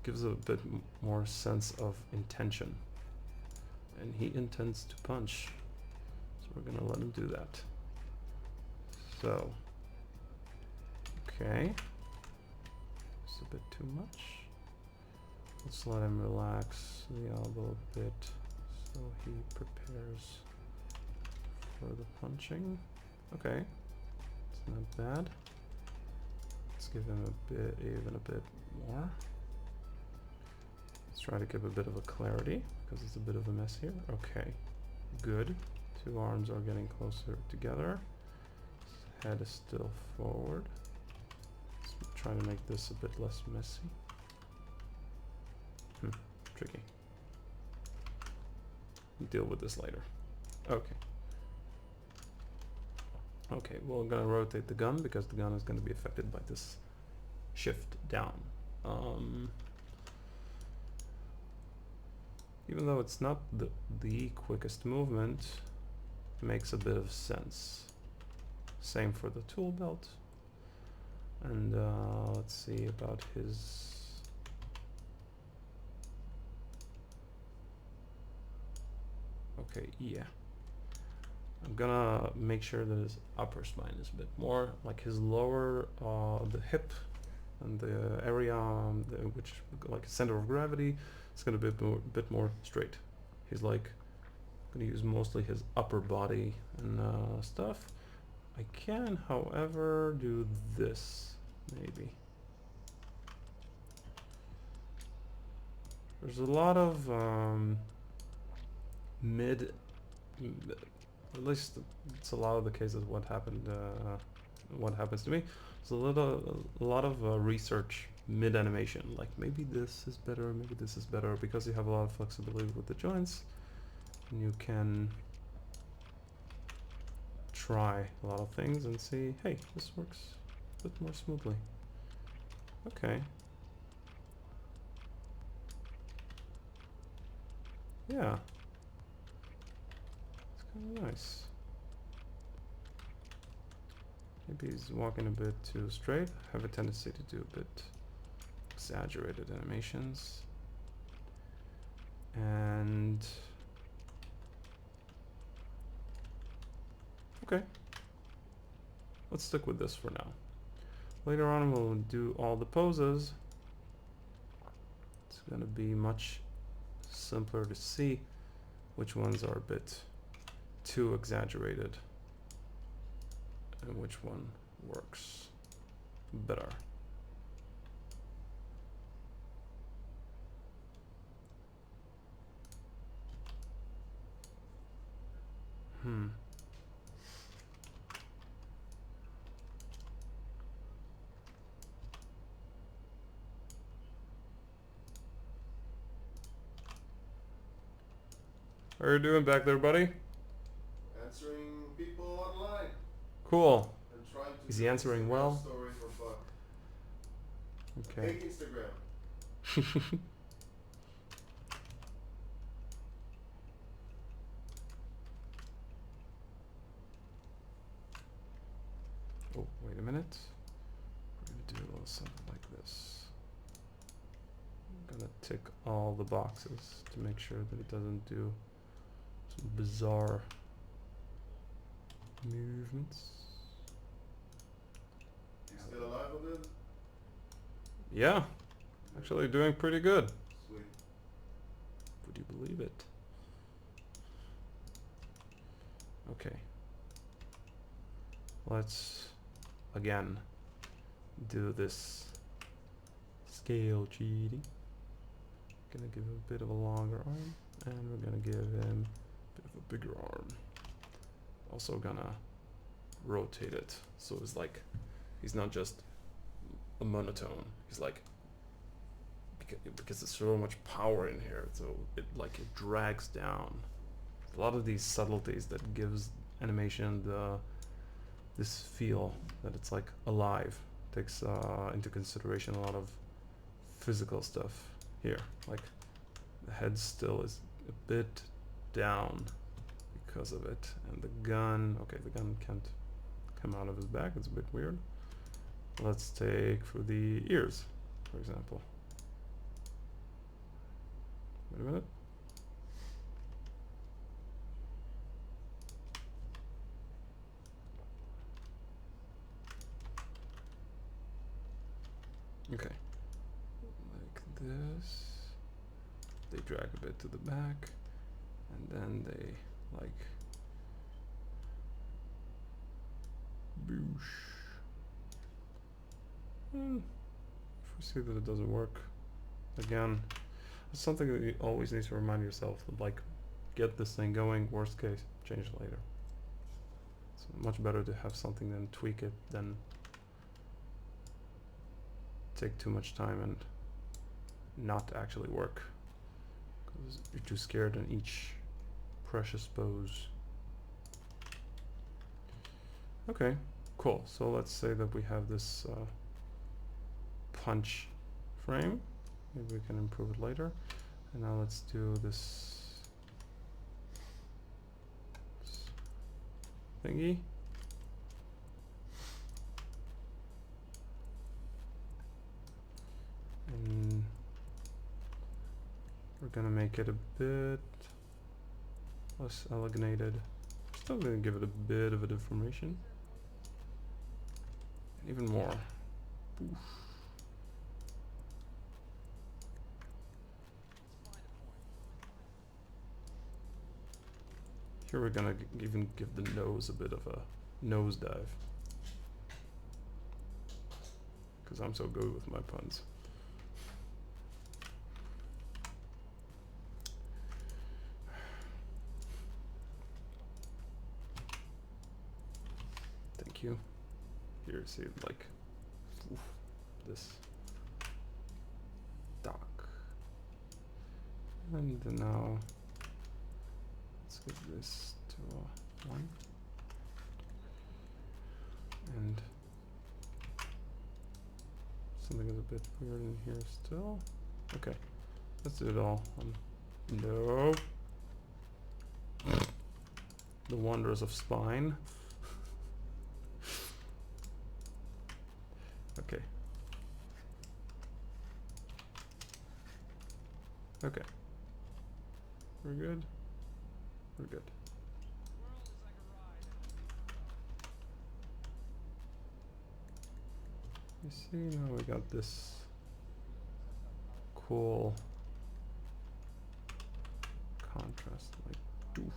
gives a bit more sense of intention, and he intends to punch, so we're gonna let him do that. So, okay, it's a bit too much. Let's let him relax the elbow a bit so he prepares for the punching. Okay, it's not bad. Let's give him a bit, even a bit more. Let's try to give a bit of a clarity, because it's a bit of a mess here. Okay, good. Two arms are getting closer together. His head is still forward. Let's try to make this a bit less messy. Tricky. We'll deal with this later. Okay. Okay, we're gonna rotate the gun, because the gun is gonna be affected by this shift down. Even though it's not the quickest movement, it makes a bit of sense. Same for the tool belt. And let's see about his... Okay, yeah. I'm gonna make sure that his upper spine is a bit more like his lower, the hip and the area which like center of gravity is gonna be a bit more straight. He's like gonna use mostly his upper body and stuff. I can, however, do this maybe. There's a lot of at least it's a lot of the cases what happened, what happens to me. There's a lot of research mid animation, like maybe this is better, maybe this is better, because you have a lot of flexibility with the joints, and you can try a lot of things and see, hey, this works a bit more smoothly. Okay. Yeah. Nice. Maybe he's walking a bit too straight. I have a tendency to do a bit exaggerated animations. And okay, let's stick with this for now. Later on we'll do all the poses. It's gonna be much simpler to see which ones are a bit too exaggerated and which one works better. How are you doing back there, buddy? Answering people online. Cool. And trying to Is he answering well? story for Buck. Okay. Hey, Instagram. Oh, wait a minute. We're gonna do a little something like this. I'm gonna tick all the boxes to make sure that it doesn't do some bizarre movements. You still alive, Oded? Yeah, actually doing pretty good. Sweet. Would you believe it? Okay. Let's again do this scale cheating. Gonna give him a bit of a longer arm, and we're gonna give him a bit of a bigger arm. Also gonna rotate it so it's like he's not just a monotone. He's like because there's so much power in here, so it drags down. A lot of these subtleties that gives animation this feel that it's like alive. Takes into consideration a lot of physical stuff here. Like the head still is a bit down because of it, and the gun. Okay, the gun can't come out of his back. It's a bit weird. Let's take for the ears, for example. Wait a minute. Okay, like this. They drag a bit to the back, and then they like boosh. If we see that it doesn't work, again, it's something that you always need to remind yourself of, like, get this thing going, worst case, change it later. It's much better to have something than tweak it than take too much time and not actually work. Because you're too scared in each precious pose. Okay, cool. So let's say that we have this punch frame. Maybe we can improve it later. And now let's do this thingy. And we're gonna make it a bit less elongated. Still gonna give it a bit of a deformation. And even more. Oof. Here we're gonna even give the nose a bit of a nosedive. Because I'm so good with my puns. Thank you. Here, see, like, oof, this dock. And now, let's give this to a 1. And something is a bit weird in here still. Okay, let's do it all. No. The wonders of spine. Okay. Okay. We're good. We're good. You see, now we got this cool contrast, like doof.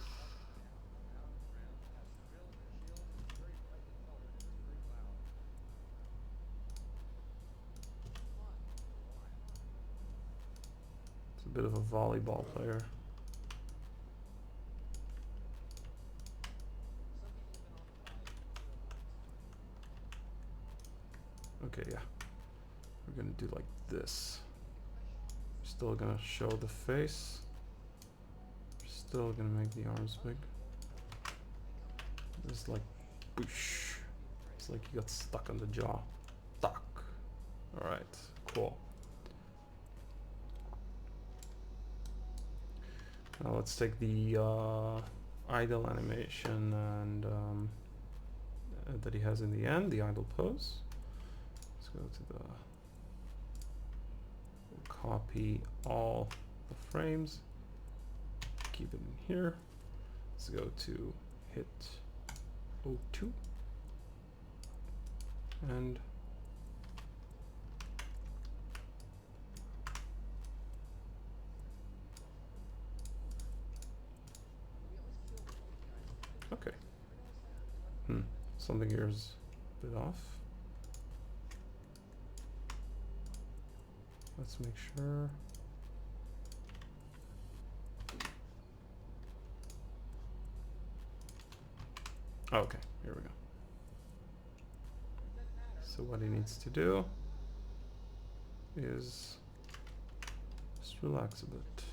It's a bit of a volleyball player. Okay, yeah. We're gonna do like this. Still gonna show the face. Still gonna make the arms big. It's like boosh. It's like you got stuck on the jaw. Stuck. Alright, Cool. Now let's take the idle animation and that he has in the end, the idle pose. Let's go to the copy all the frames, keep it in here. Let's go to hit O2 and okay. Something here is a bit off. Let's make sure. Okay, here we go. So what he needs to do is just relax a bit.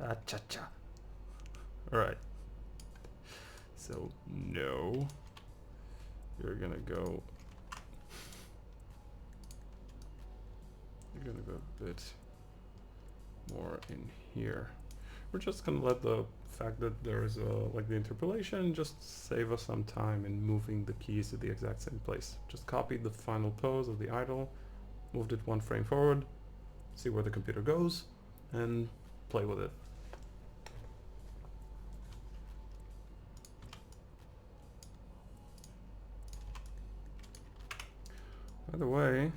Ah, cha-cha. All right. So no, you're gonna go a bit more in here. We're just gonna let the fact that there is like the interpolation just save us some time in moving the keys to the exact same place. Just copy the final pose of the idle, moved it one frame forward, see where the computer goes, and play with it. By the way,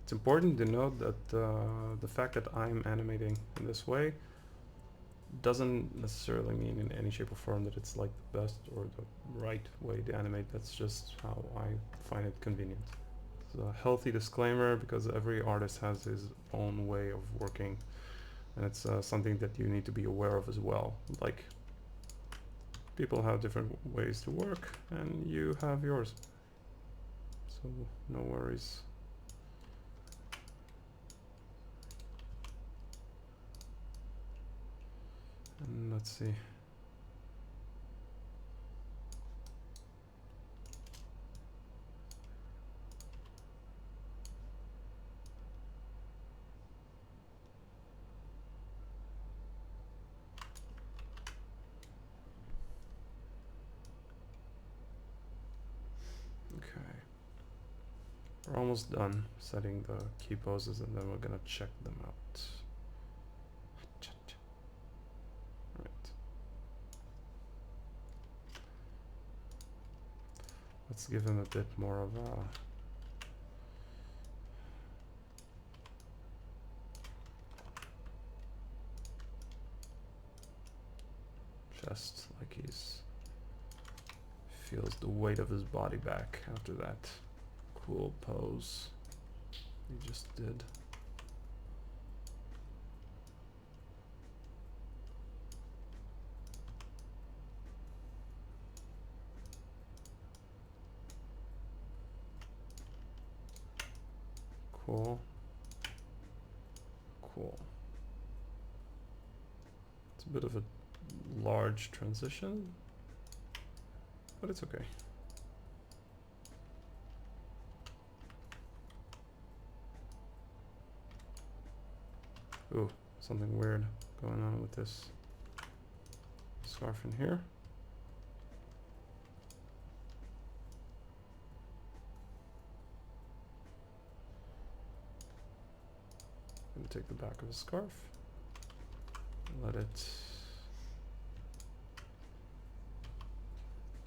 it's important to note that the fact that I'm animating in this way doesn't necessarily mean in any shape or form that it's like the best or the right way to animate. That's just how I find it convenient. It's a healthy disclaimer because every artist has his own way of working, and it's something that you need to be aware of as well. Like, people have different ways to work and you have yours, so no worries. And let's see. Okay. We're almost done setting the key poses and then we're gonna check them out. Right. Let's give him a bit more of a chest, like he's feels the weight of his body back after that cool pose he just did. Cool. Cool. It's a bit of a large transition, but it's okay. Ooh, something weird going on with this scarf in here. I'm gonna take the back of the scarf, let it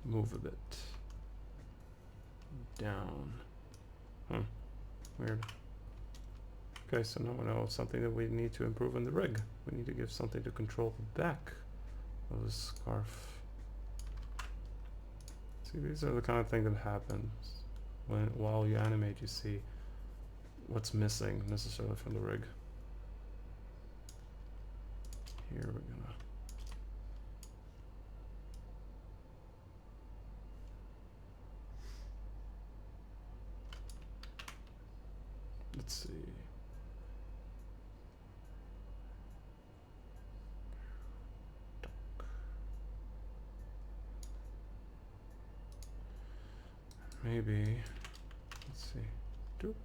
move a bit down. Huh, weird. Okay, so now we know something that we need to improve in the rig. We need to give something to control the back of the scarf. See, these are the kind of thing that happens when while you animate. You see what's missing necessarily from the rig. Here we're gonna let's see. Maybe let's see. Duke.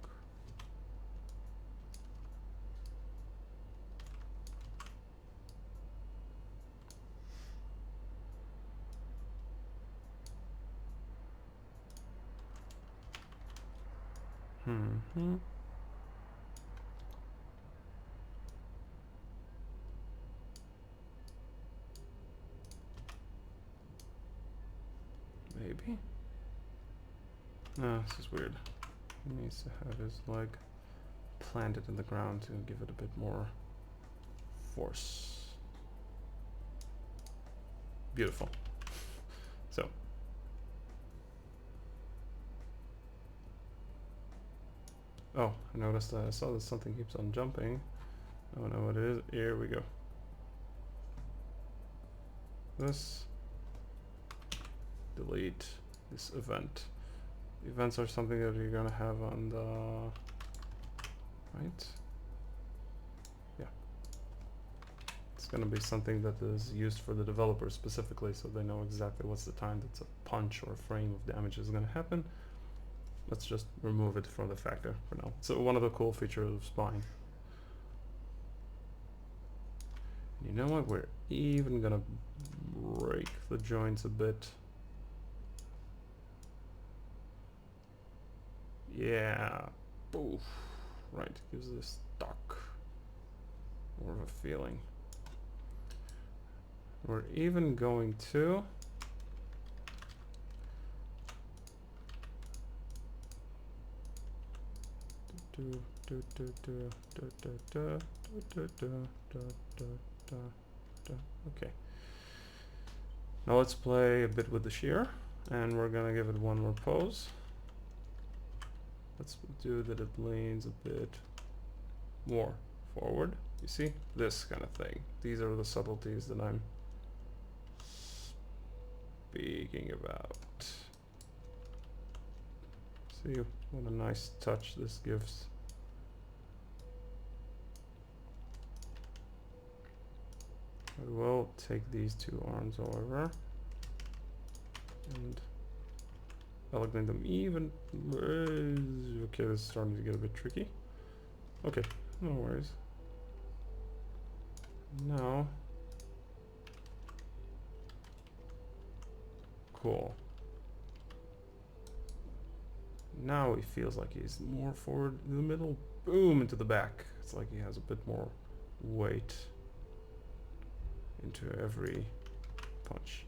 Mm-hmm. Maybe. No, this is weird. He needs to have his leg planted in the ground to give it a bit more force. Beautiful. So. Oh, I noticed that I saw that something keeps on jumping. I don't know what it is. Here we go. This. Delete this event. The events are something that you're gonna have on the right. Yeah, it's gonna be something that is used for the developers specifically, so they know exactly what's the time that's a punch or a frame of damage is gonna happen. Let's just remove it from the factor for now. So one of the cool features of spine. You know what? We're even gonna break the joints a bit. Yeah, oof. Right, gives this stock more of a feeling. We're even going to okay. Now let's play a bit with the shear, and we're gonna give it one more pose. Let's do that it leans a bit more forward. You see? This kind of thing. These are the subtleties that I'm speaking about. See what a nice touch this gives. I will take these two arms over and elevate them even. Okay, this is starting to get a bit tricky. Okay, no worries. Now, cool. Now he feels like he's more forward in the middle, boom, into the back. It's like he has a bit more weight into every punch.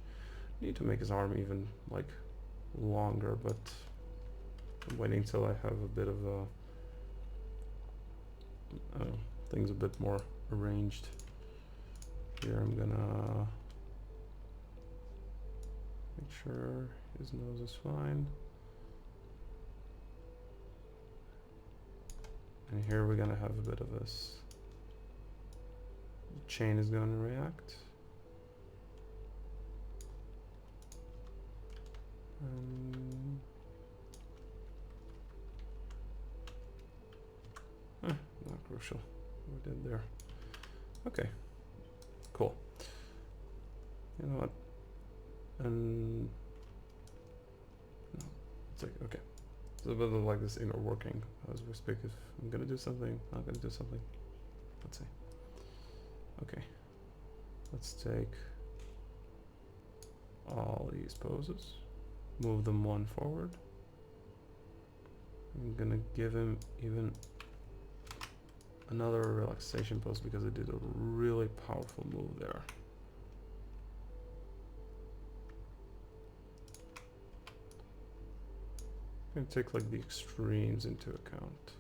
Need to make his arm even like longer, but I'm waiting till I have a bit of a things a bit more arranged. Here I'm gonna make sure his nose is fine. And here we're gonna have a bit of this. The chain is gonna react. Not crucial. What we did there. Okay. Cool. You know what? And no, it's like okay. So a bit of like this inner working as we speak. If I'm gonna do something, I'm gonna do something. Let's see. Okay. Let's take all these poses, move them one forward. I'm gonna give him even another relaxation pose because I did a really powerful move there. I'm gonna take like the extremes into account.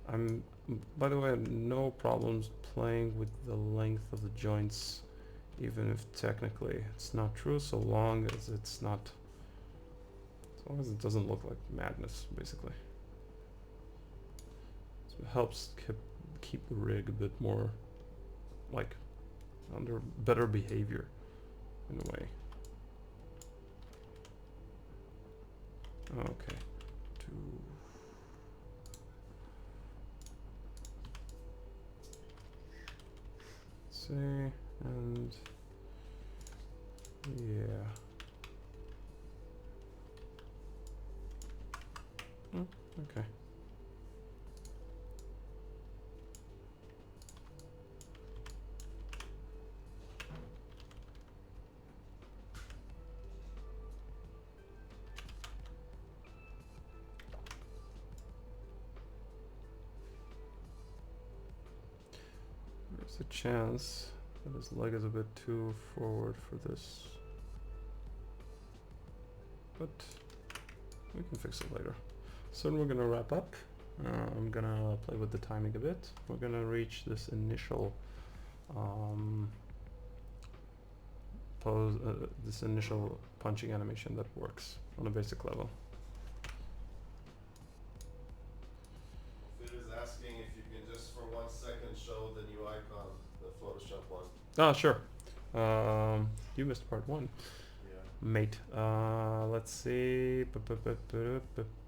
And by the way, I have no problems playing with the length of the joints, even if technically it's not true, so long as it's not, as long as it doesn't look like madness, basically. So it helps keep the rig a bit more, like, under better behavior, in a way. Okay. See, and yeah. Oh, okay. There's a chance that his leg is a bit too forward for this. But we can fix it later. So we're gonna wrap up. I'm gonna play with the timing a bit. We're gonna reach this initial pose, this initial punching animation that works on a basic level. It is asking if you can just for 1 second show the new icon, the Photoshop one. Ah, sure. You missed part 1. Yeah. Mate. Let's see.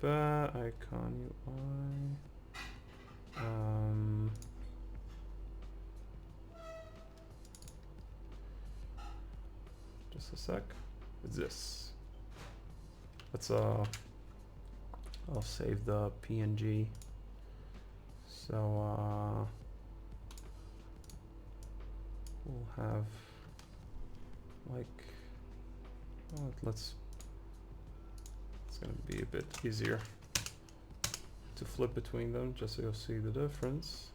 Icon UI. Just a sec. It's this. Let's I'll save the PNG. So we'll have like it's gonna be a bit easier to flip between them just so you'll see the difference.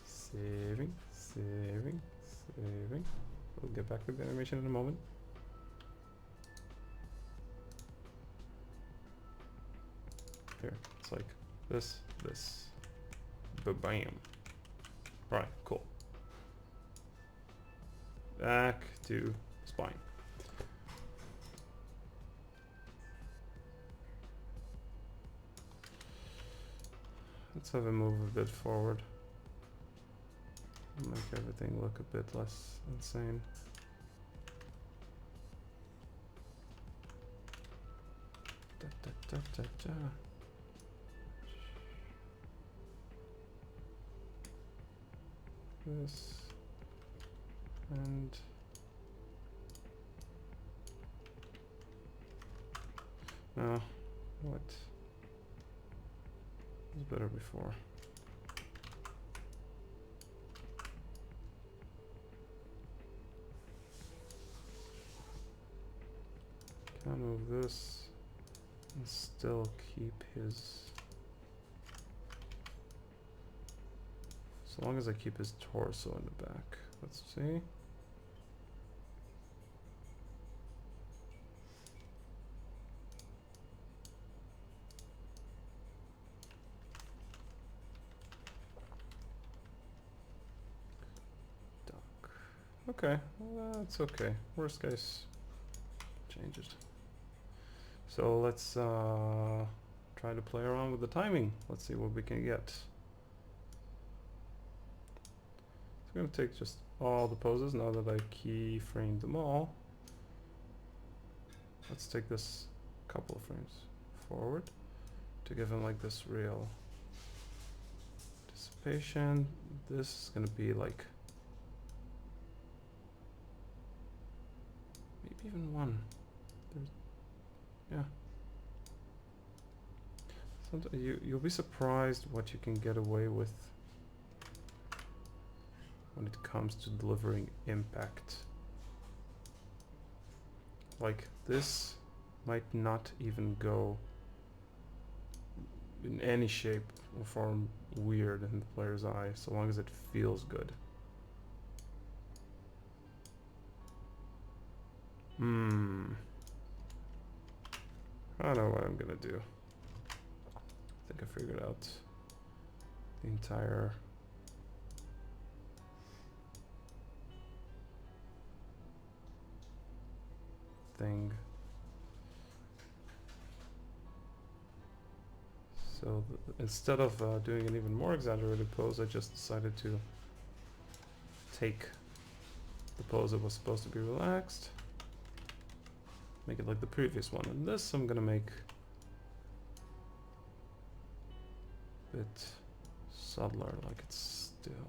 Saving. We'll get back to the animation in a moment. Here, it's like this, bam. Alright, cool. Back to spine. Let's have him move a bit forward. Make everything look a bit less insane. This and no, what was better before? Can move this and still keep his. So long as I keep his torso in the back. Let's see. Duck. Okay, that's okay. Worst case, change it. So let's try to play around with the timing. Let's see what we can get. I'm going to take just all the poses now that I keyframed them all. Let's take this couple of frames forward to give him like this real dissipation. This is going to be like maybe even one. Yeah. Sometimes you'll be surprised what you can get away with when it comes to delivering impact. Like this might not even go in any shape or form weird in the player's eye, so long as it feels good. I don't know what I'm gonna do. I think I figured out the entire thing. So instead of doing an even more exaggerated pose, I just decided to take the pose that was supposed to be relaxed, make it like the previous one, and this I'm gonna make a bit subtler, like it's still.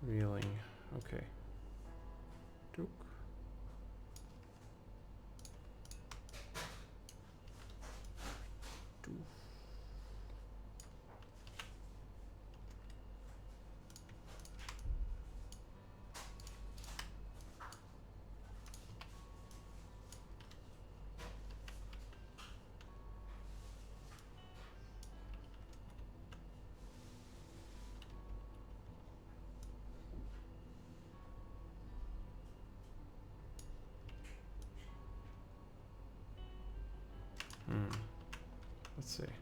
Reeling, okay. Dook. Doof. let's see.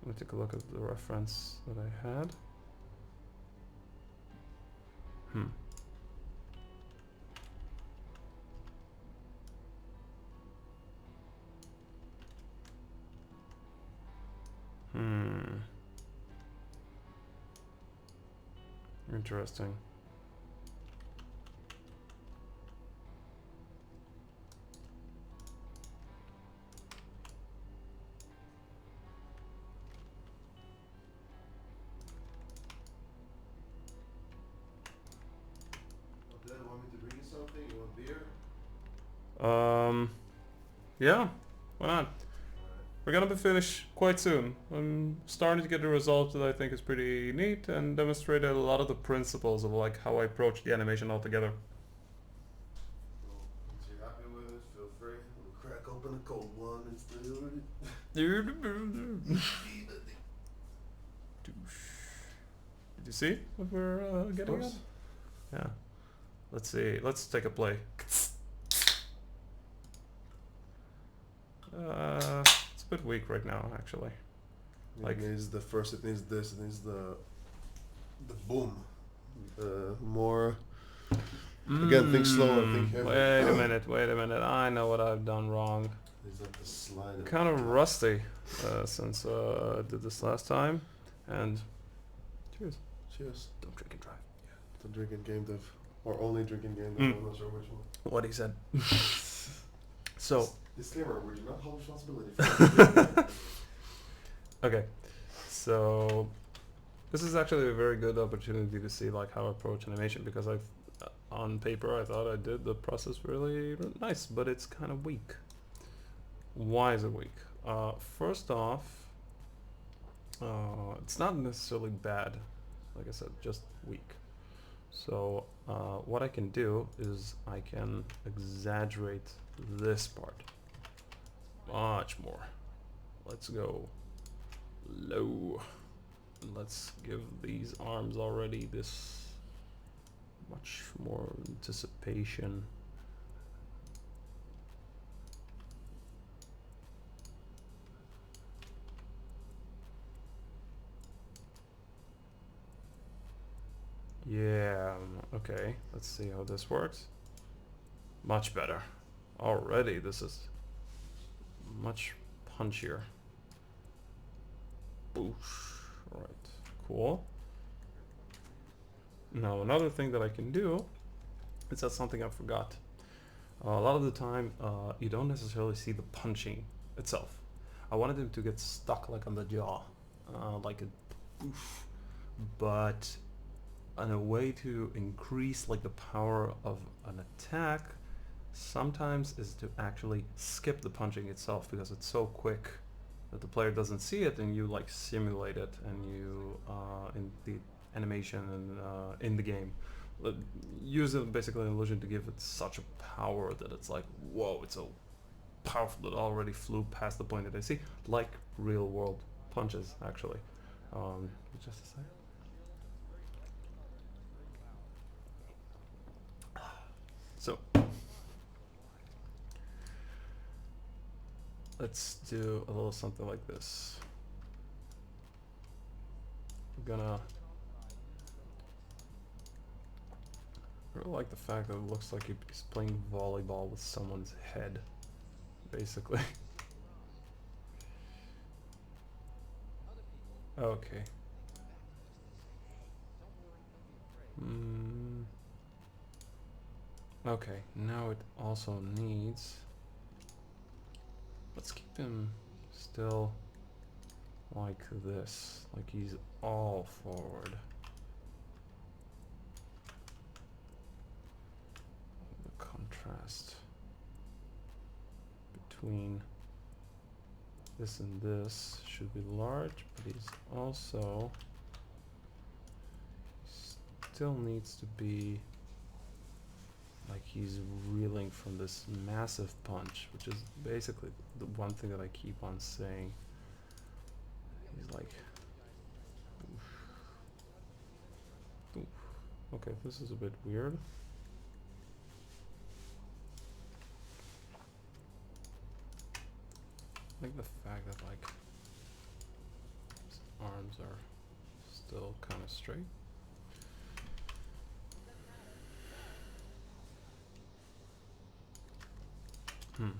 Let me take a look at the reference that I had. Interesting. Oded, want me to bring you something? You want beer? Yeah, why not? We're gonna be finished quite soon. I'm starting to get a result that I think is pretty neat and demonstrated a lot of the principles of like how I approach the animation altogether. Well, once you're happy with it, feel free. We'll crack open a cold one and still Did you see what we're getting at? Yeah. Let's see. Let's take a play. It's a bit weak right now, actually. It needs the first. It needs this. It needs the boom. More. Again, think slower. Think heavy. Wait a minute. Wait a minute. I know what I've done wrong. Is that the slide? Kind of rusty since I did this last time. And cheers. Cheers. Don't drink and drive. The drinking game dev, or only drinking game dev. I'm not sure which one. What he said. So. Disclaimer: we do not hold responsibility for Okay, so this is actually a very good opportunity to see like how I approach animation, because I've on paper I thought I did the process really nice, but it's kind of weak. Why is it weak? First off, it's not necessarily bad, like I said, just weak. So what I can do is I can exaggerate this part much more. Let's go low. Let's give these arms already this much more anticipation. Yeah, okay, let's see how this works. Much better. Already, this is much punchier. Boosh. Right, cool. Now another thing that I can do is that something I forgot. A lot of the time, you don't necessarily see the punching itself. I wanted him to get stuck like on the jaw, like a boof. But in a way to increase like the power of an attack, sometimes is to actually skip the punching itself, because it's so quick that the player doesn't see it, and you like simulate it, and you in the animation and in the game use it basically an illusion to give it such a power that it's like, whoa, it's so powerful that it already flew past the point that I see, like real world punches actually. Just a sec. So let's do a little something like this. I'm gonna I really like the fact that it looks like he's playing volleyball with someone's head, basically. Okay. Okay, now it also needs... Let's keep him still like this, like he's all forward. The contrast between this and this should be large, but he's also still needs to be like he's reeling from this massive punch, which is basically the one thing that I keep on saying. He's like, oof. Oof. Okay, this is a bit weird. like the fact that like his arms are still kind of straight. Hmm.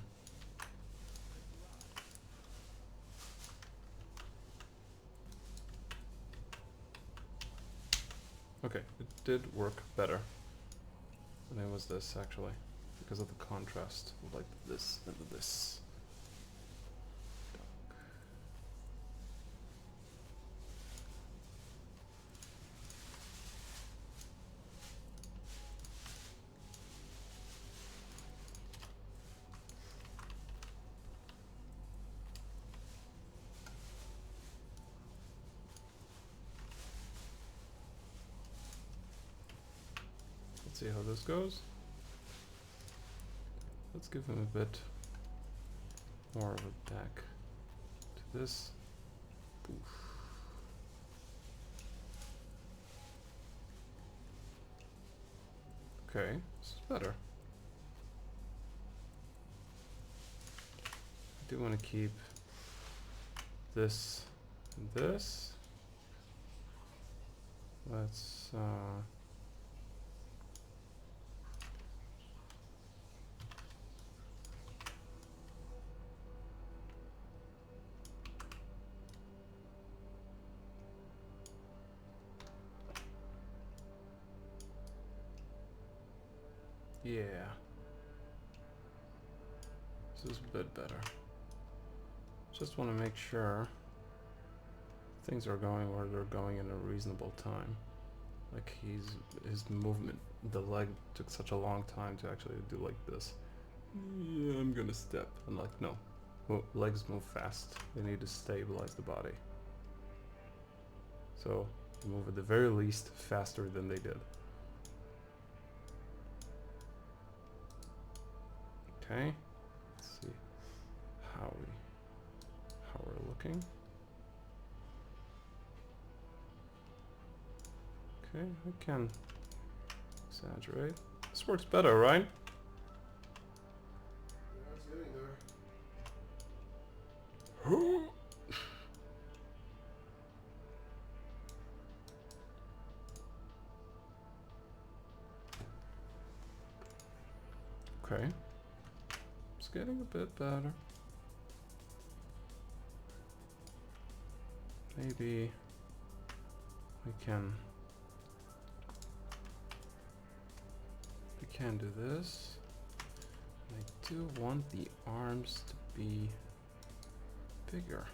Okay, it did work better than it was this actually, because of the contrast of like this and this. Let's see how this goes. Let's give him a bit more of a back to this. Poof. Okay, this is better. I do want to keep this and this. Let's yeah. This is a bit better. Just want to make sure things are going where they're going in a reasonable time. Like his movement, the leg took such a long time to actually do like this. Yeah, I'm gonna step. And like, no. Legs move fast. They need to stabilize the body. So, move at the very least faster than they did. Okay. Let's see how we're looking. Okay, I can exaggerate. This works better, right? Yeah, it's getting there. Okay. It's getting a bit better. Maybe we can do this. I do want the arms to be bigger.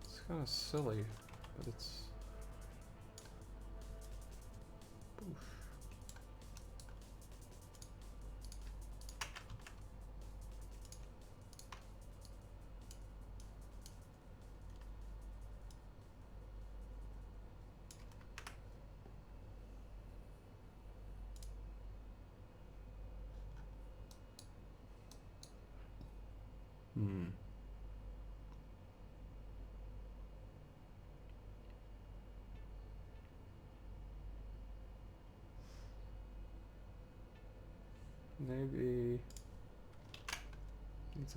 It's kind of silly, but it's oof. Maybe needs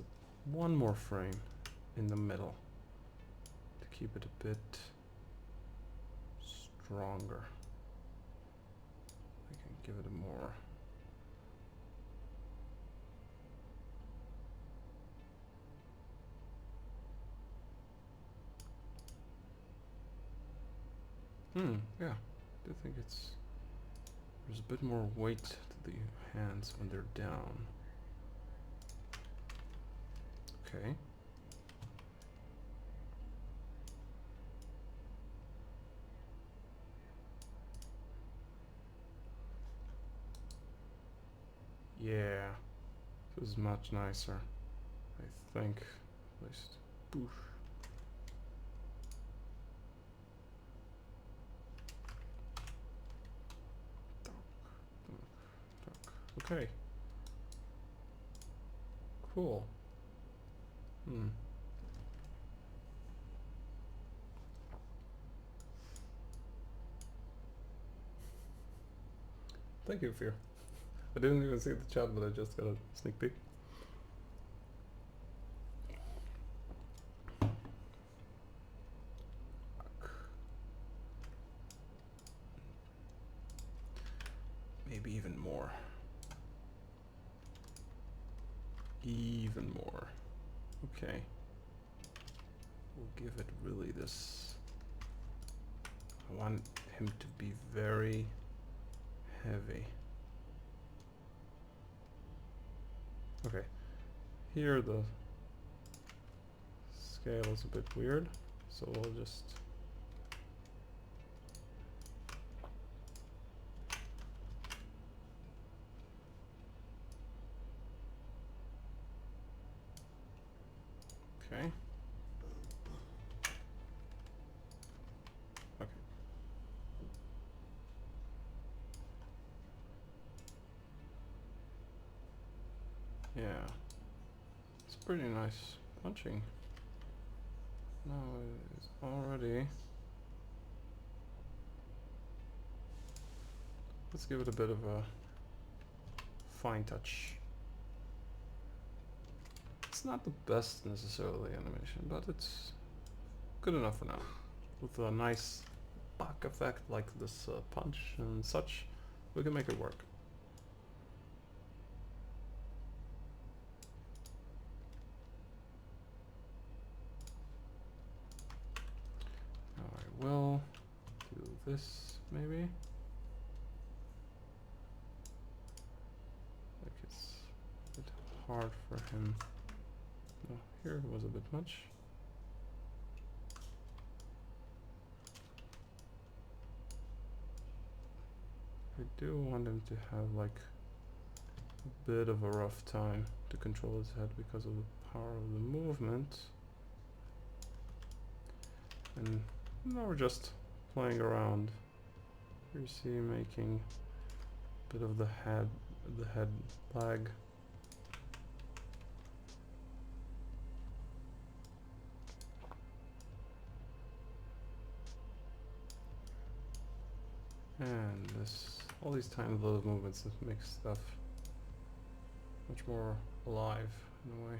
one more frame in the middle to keep it a bit stronger. I can give it a more. Yeah, I do think there's a bit more weight to the hands when they're down. Okay. Yeah, this is much nicer, I think, at least. Boof. Okay. Cool. Thank you, Fear. I didn't even see the chat, but I just got a sneak peek. maybe even more. Even more. Okay. We'll give it really this. I want him to be very heavy. Okay. Here the scale is a bit weird, so we'll just okay. Okay. Yeah. It's pretty nice punching. Now it's already. Let's give it a bit of a fine touch. It's not the best necessarily animation, but it's good enough for now. With a nice buck effect like this punch and such, we can make it work. Now I will do this maybe. Like it's a bit hard for him. No, here was a bit much. I do want him to have like a bit of a rough time to control his head because of the power of the movement. And now we're just playing around. You see making a bit of the head lag. And this, all these tiny little movements that make stuff much more alive in a way.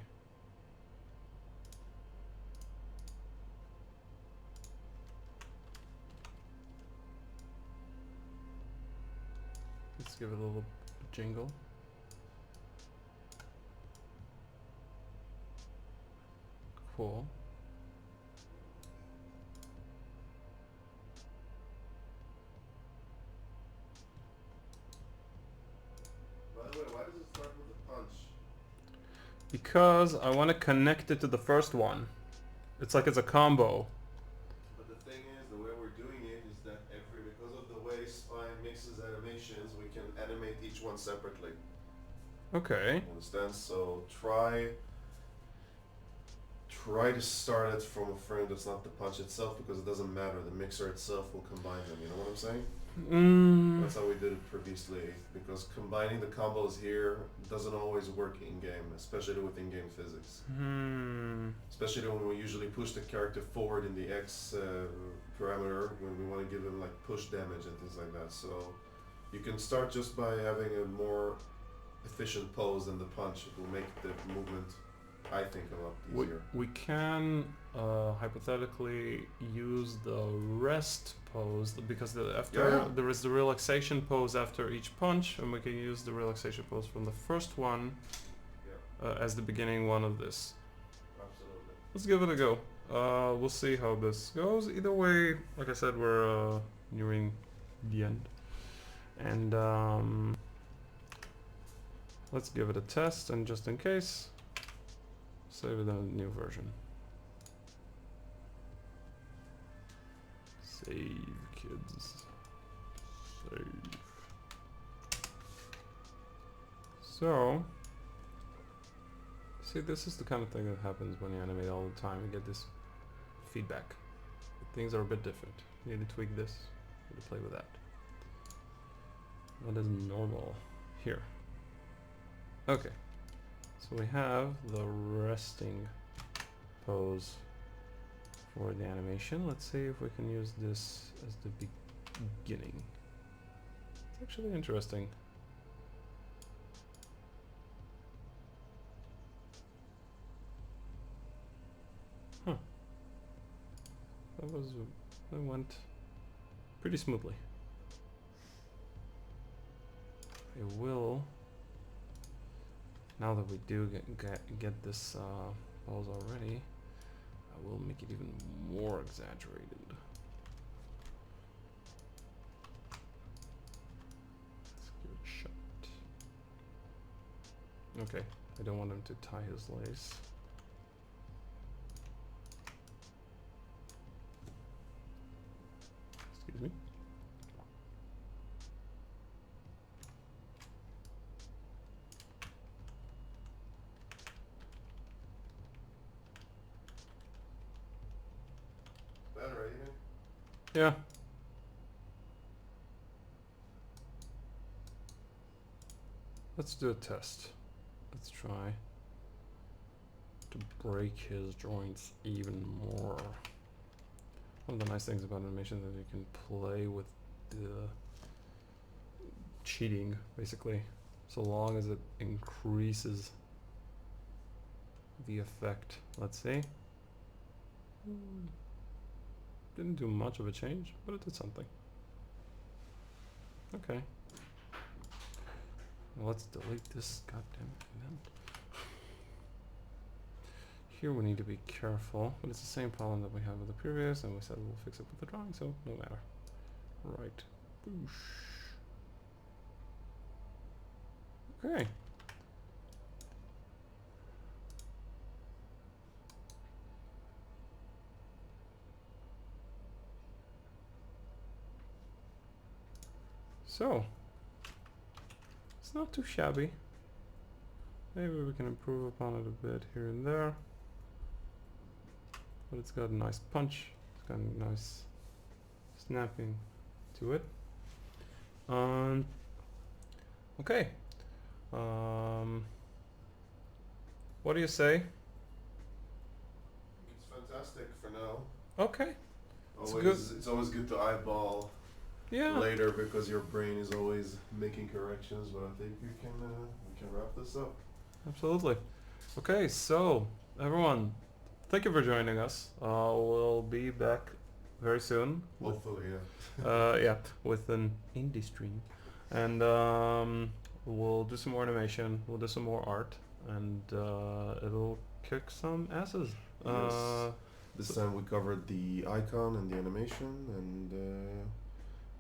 Let's give it a little jingle. Cool. By the way, why does it start with a punch? Because I want to connect it to the first one. It's like it's a combo. But the thing is, the way we're doing it is that because of the way Spine mixes animations, we can animate each one separately. Okay. Understand? So try to start it from a frame that's not the punch itself, because it doesn't matter. The mixer itself will combine them. You know what I'm saying? That's how we did it previously. Because combining the combos here doesn't always work in game, especially with in-game physics. Especially when we usually push the character forward in the X parameter when we want to give him like push damage and things like that. So you can start just by having a more efficient pose than the punch. It will make the movement, I think, a lot easier. We can hypothetically use the rest pose because there is the relaxation pose after each punch, and we can use the relaxation pose from the first one as the beginning one of this. Absolutely. Let's give it a go. We'll see how this goes. Either way, like I said, we're nearing the end, and let's give it a test, and just in case, save the new version. Save, kids. Save. So, see, this is the kind of thing that happens when you animate all the time. You get this feedback. Things are a bit different. You need to tweak this. You need to play with that. That is normal. Here. Okay. So we have the resting pose for the animation. Let's see if we can use this as the beginning. It's actually interesting. Huh. That went pretty smoothly. it will, now that we do get this pose already, I will make it even more exaggerated. Let's give it a shot. Okay, I don't want him to tie his lace. Excuse me. Better, right? You think? Yeah. Let's do a test. Let's try to break his joints even more. One of the nice things about animation is that you can play with the cheating, basically, so long as it increases the effect. Let's see. Didn't do much of a change, but it did something. Okay. Well, let's delete this goddamn event. Here we need to be careful, but it's the same problem that we had with the previous, and we said we'll fix it with the drawing, so no matter. Right. Boosh. Okay. So, it's not too shabby. Maybe we can improve upon it a bit here and there. But it's got a nice punch. It's got a nice snapping to it. Okay. What do you say? It's fantastic for now. Okay. It's always good to eyeball Yeah. later because your brain is always making corrections, but I think we can wrap this up. Absolutely. Okay, so everyone, thank you for joining us. We'll be back very soon. Hopefully, yeah. Yeah, with an indie stream, and we'll do some more animation. We'll do some more art, and it'll kick some asses. Yes. This time we covered the icon and the animation, and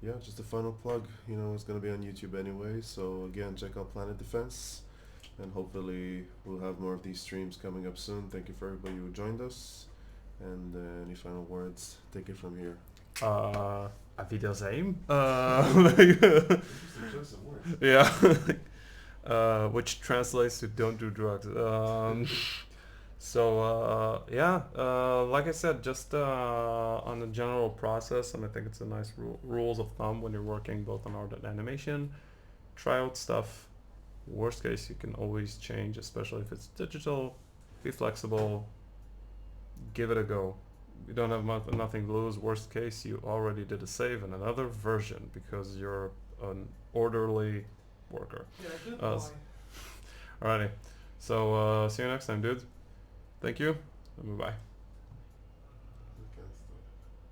yeah, just a final plug. You know, it's gonna be on YouTube anyway. So again, check out Planet Defense, and hopefully we'll have more of these streams coming up soon. Thank you for everybody who joined us, and any final words? Take it from here. Auf Wiedersehen. Interesting choice of words. Yeah. Which translates to don't do drugs. So yeah, like I said, just on the general process, and I think it's a nice rules of thumb when you're working both on art and animation. Try out stuff. Worst case, you can always change, especially if it's digital. Be flexible. Give it a go. You don't have nothing to lose. Worst case, you already did a save in another version because you're an orderly worker. Yeah, good boy. Alrighty. So see you next time, dudes. Thank you, and bye-bye.